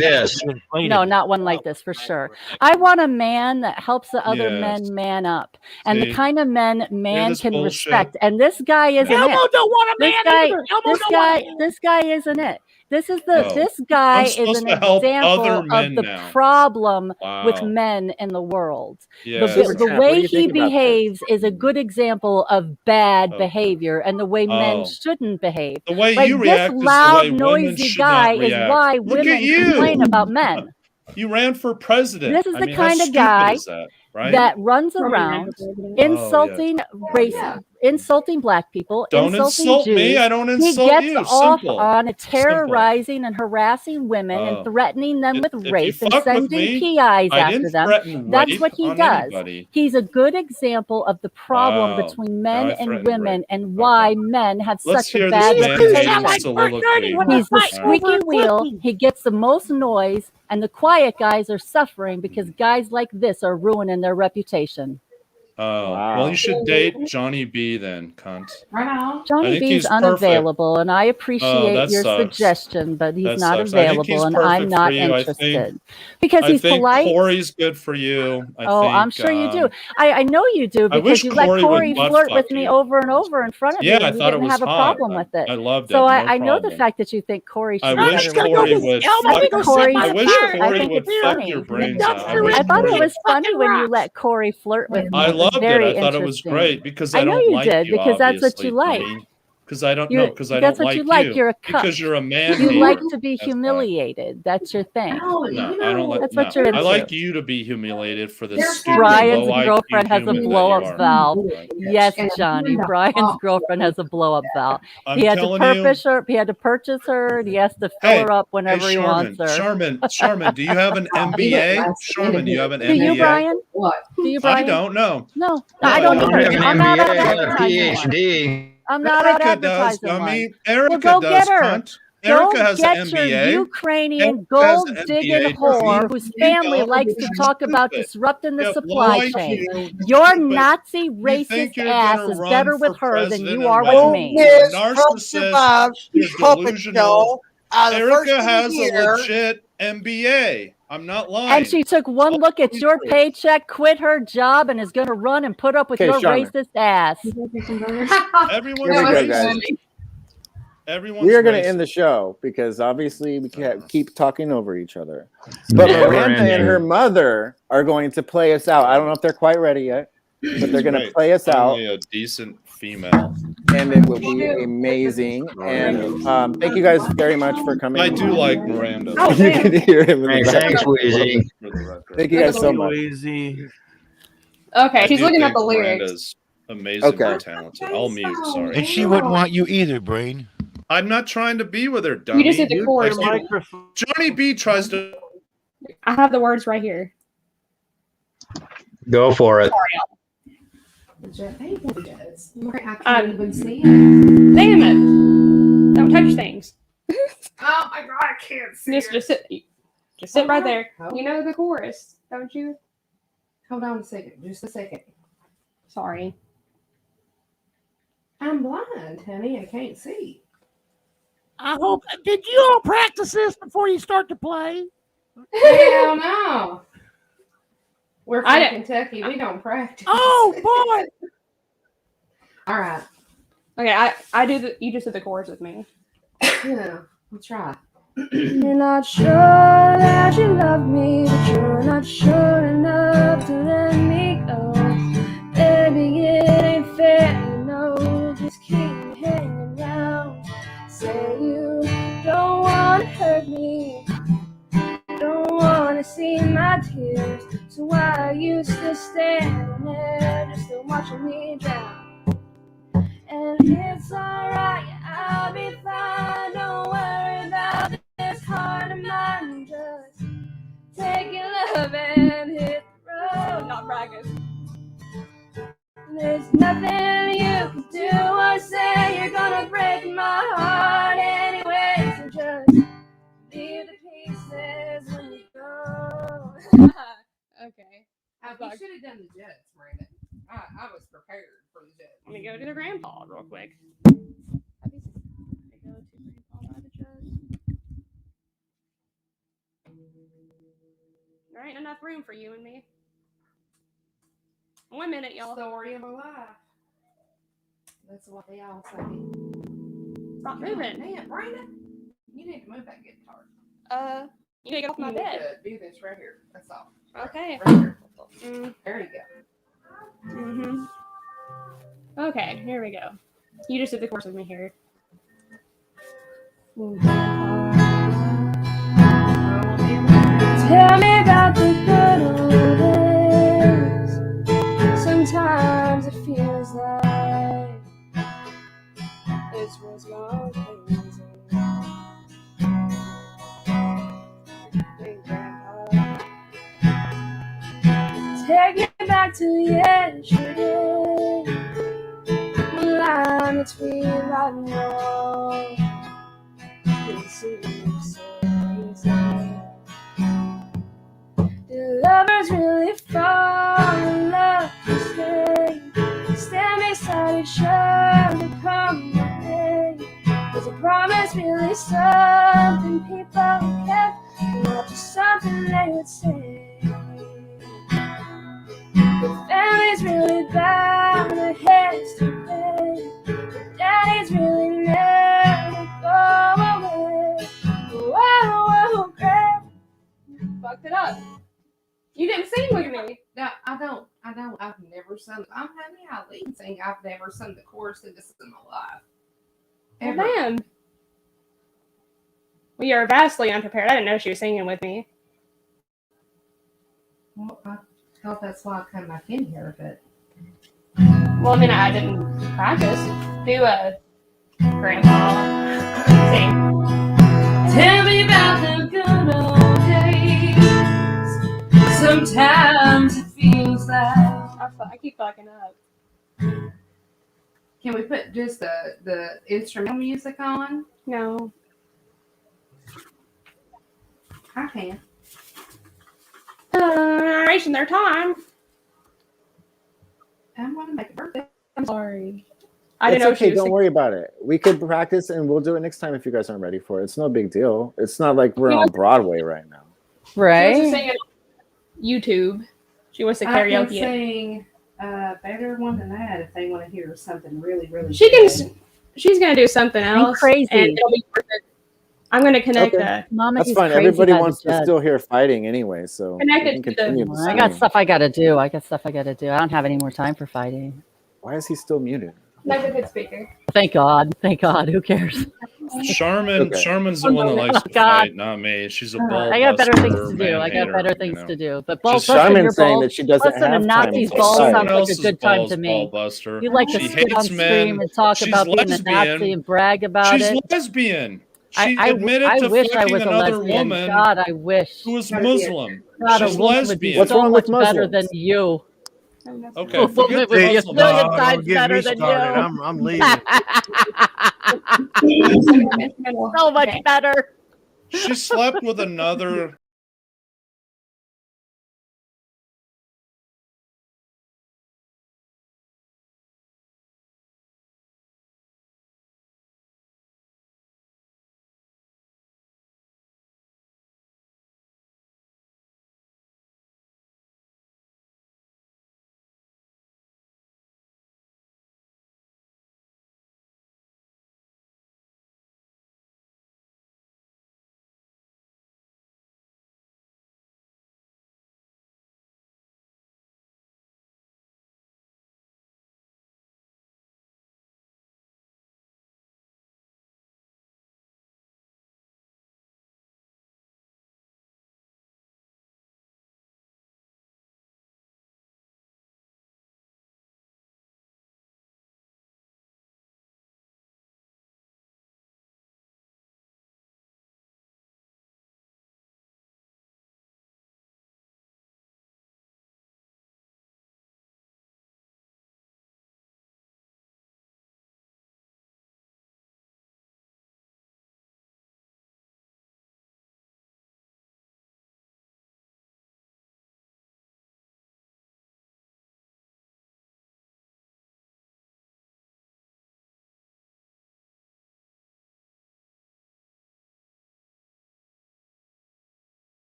this. No, not one like this for sure. I want a man that helps the other men man up, and the kind of men man can respect. And this guy isn't Elmo it. don't want a man either. Elmo don't want a man. This guy isn't it. This guy is an example of the problem with men in the world. Yes. The way he behaves is a good example of bad behavior and the way men shouldn't behave. The way like, you react this is loud, the way women noisy should guy not is react. why Look women at you. complain about men. You ran for president. This is I the mean, kind how of guy stupid is that, right? that runs around insulting insulting black people, Don't insulting insult Jews. me. I don't He insult gets you. off Simple. on terrorizing and harassing women and threatening them with rape and sending PIs after them. That's what he does. Anybody. He's a good example of the problem between men and women and why men have such a bad reputation. He's the squeaky wheel. He gets the most noise, and the quiet guys are suffering because guys like this are ruining their reputation. Oh, well, you should date Johnny B then, cunt. Johnny B's unavailable, and I appreciate your suggestion, but he's not available, and I'm not interested. Because he's polite. Corey's good for you. I'm sure you do. I know you do because you let Corey flirt with me over and over in front of you, and you didn't have a problem with it. I loved it. So I know the fact that you think Corey should be better. I wish Corey would fuck your brains out. I thought it was funny when you let Corey flirt with me. I loved it. I thought it was great because I don't like you. I know you did because that's what you like. Because I don't know. Because I don't like you. You're a cuck. Because you're a man. You like to be humiliated. That's your thing. No, I don't like. That's what you're into. I like you to be humiliated for the stupid. Brian's low girlfriend IQ has a human blow-up that you are. valve. Yes, Johnny. Brian's girlfriend has a blow-up valve. He had to purchase her. And he has to fill her up whenever he wants her. Sharman, do you have an MBA? Sharman, do you have an MBA? Do you, Brian? What? Do you, Brian? I don't know. No, I don't either. I'm not on advertising. PhD. I'm not on advertising. Erica go does, get her. cunt. Erica Go has get an your MBA. Ukrainian gold-digging whore whose family likes to talk about disrupting the supply chain. Your Nazi racist ass is better with her than you are with me. Narcissist, you're delusional. Erica has a legit MBA. I'm not lying. And she took one look at your paycheck, quit her job, and is going to run and put up with your racist ass. We are going to end the show because obviously we can't keep talking over each other. But Miranda and her mother are going to play us out. I don't know if they're quite ready yet, but they're going to play us out. Only a decent female. And it will be amazing. And thank you guys very much for coming. I do like Miranda. You can hear him in the Thanks, background. Weezy. Thank you guys so much. Okay, she's looking up the lyrics. Miranda's amazingly talented. I'll mute, sorry. And she wouldn't want you either, Brain. I'm not trying to be with her, dummy. You just did the chorus. Johnny B tries to. I have the words right here. Go for it. Damn it! Don't touch things. Oh my god, I can't see. Just sit right there. You know the chorus, don't you? Hold on a second, just a second. Sorry. I'm blind, honey. I can't see. I hope. Did you all practice this before you start to play? Hell no. We're from Kentucky. We don't practice. Oh boy. All right. Okay, I do you just did the chorus with me. Yeah, we'll try. You're not sure that you love me, but you're not sure enough to let me go. Baby, it ain't fair, you know. Just keep hanging around. Say you don't wanna hurt me, don't wanna see my tears. So why are you still standing there, just still watching me drown? And it's alright, I'll be fine. Don't worry about this heart of mine. Just take your love and hit the road. Not bragging. There's nothing you can do or say. You're gonna break my heart anyway. So just leave the pieces when you go. Okay. You should have done the Jets, Miranda. I was prepared for the Jets. Let me go to the grandpa real quick. There ain't enough room for you and me. 1 minute, y'all. Story of my life. That's what they all say. Stop moving. Man, Brandon. You need to move that guitar. You need to get off my bed. Do this right here. That's all. Okay. Right here. There you go. Okay, here we go. You just did the chorus with me here. Tell me about the good old days. Sometimes it feels like this was gone crazy. Hey, Grandpa, take me back to yesterday. The line between right and wrong. It seems so easy. Do lovers really fall in love to stay? Stand beside each other come one day. Was a promise really something people kept? Or just something they would say? The family's really bound their heads to pay. The daddy's really never go away. Whoa, whoa, Grandpa. Fucked it up. You didn't sing with me. No, I don't. I've never sung. I'm Honey Ali and sing. I've never sung the chorus to this in my life. Well, Ever. damn. We are vastly unprepared. I didn't know she was singing with me. Well, I thought that's why I come back in here, but. Well, I mean, I didn't practice. Do a grandpa sing. Tell me about the good old days. Sometimes it feels like I keep fucking up. Can we put just the instrumental music on? No. I can. Wasting their time. I want to make a birthday. I'm sorry. I It's didn't know okay. she was Don't worry about it. We could practice and we'll do it next time if you guys aren't ready for it. It's no big deal. It's not like we're on Broadway right now. She wants to Right? sing it on YouTube. She wants to I karaoke can it. sing a better one than that if they want to hear something really, really She can. good. She's gonna do something else. crazy. And it'll be worth it. I'm gonna connect Okay. Mama, That's he's fine. crazy Everybody by the wants to judge. still hear fighting anyway, so we Connected can to the- continue the I got stream. stuff I gotta do. I don't have any more time for fighting. Why is he still muted? Connected to the speaker. Thank God. Thank God. Who cares? Charmin's the one that likes to God. fight, not me. She's a ball I got better things buster, to do. I got man-hater, better you things know. to do. But balls, Just- listen, Charmin's your saying balls, that she doesn't listen, a have time Nazi's to balls fight. sounds Someone like a else's good time balls, to me. ball buster. You like to She sit on hates stream men. and talk She's about being a lesbian. Nazi and brag about She's it. lesbian. She I admitted to wish I fucking was a another lesbian. woman God, I wish. who was Muslim. God, a She's woman would be lesbian. What's so wrong much with better Muslims? than you. Okay, A woman forget would be a Muslims. million don't times get better me than started. you. I'm leaving. So much better. She slept with another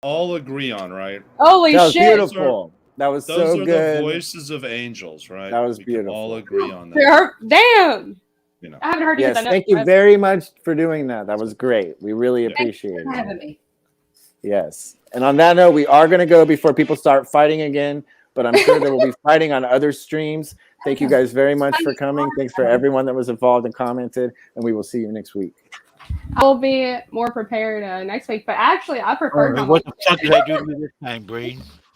all agree on, right? Holy that was shit! Beautiful. That was Those so are good. the voices of angels, right? That was we beautiful. Can all agree on that. Damn. You know. I haven't heard you Yes, hit that thank note. you very much for doing that. That was great. We really appreciate it. Having me. Yes. And on that note, we are going to go before people start fighting again, but I'm sure there will be fighting on other streams. Thank you guys very much for coming. Thanks for everyone that was involved and commented, and we will see you next week. I'll be more prepared next week, but actually, I prefer. What the fuck did I do to you this time, Brain?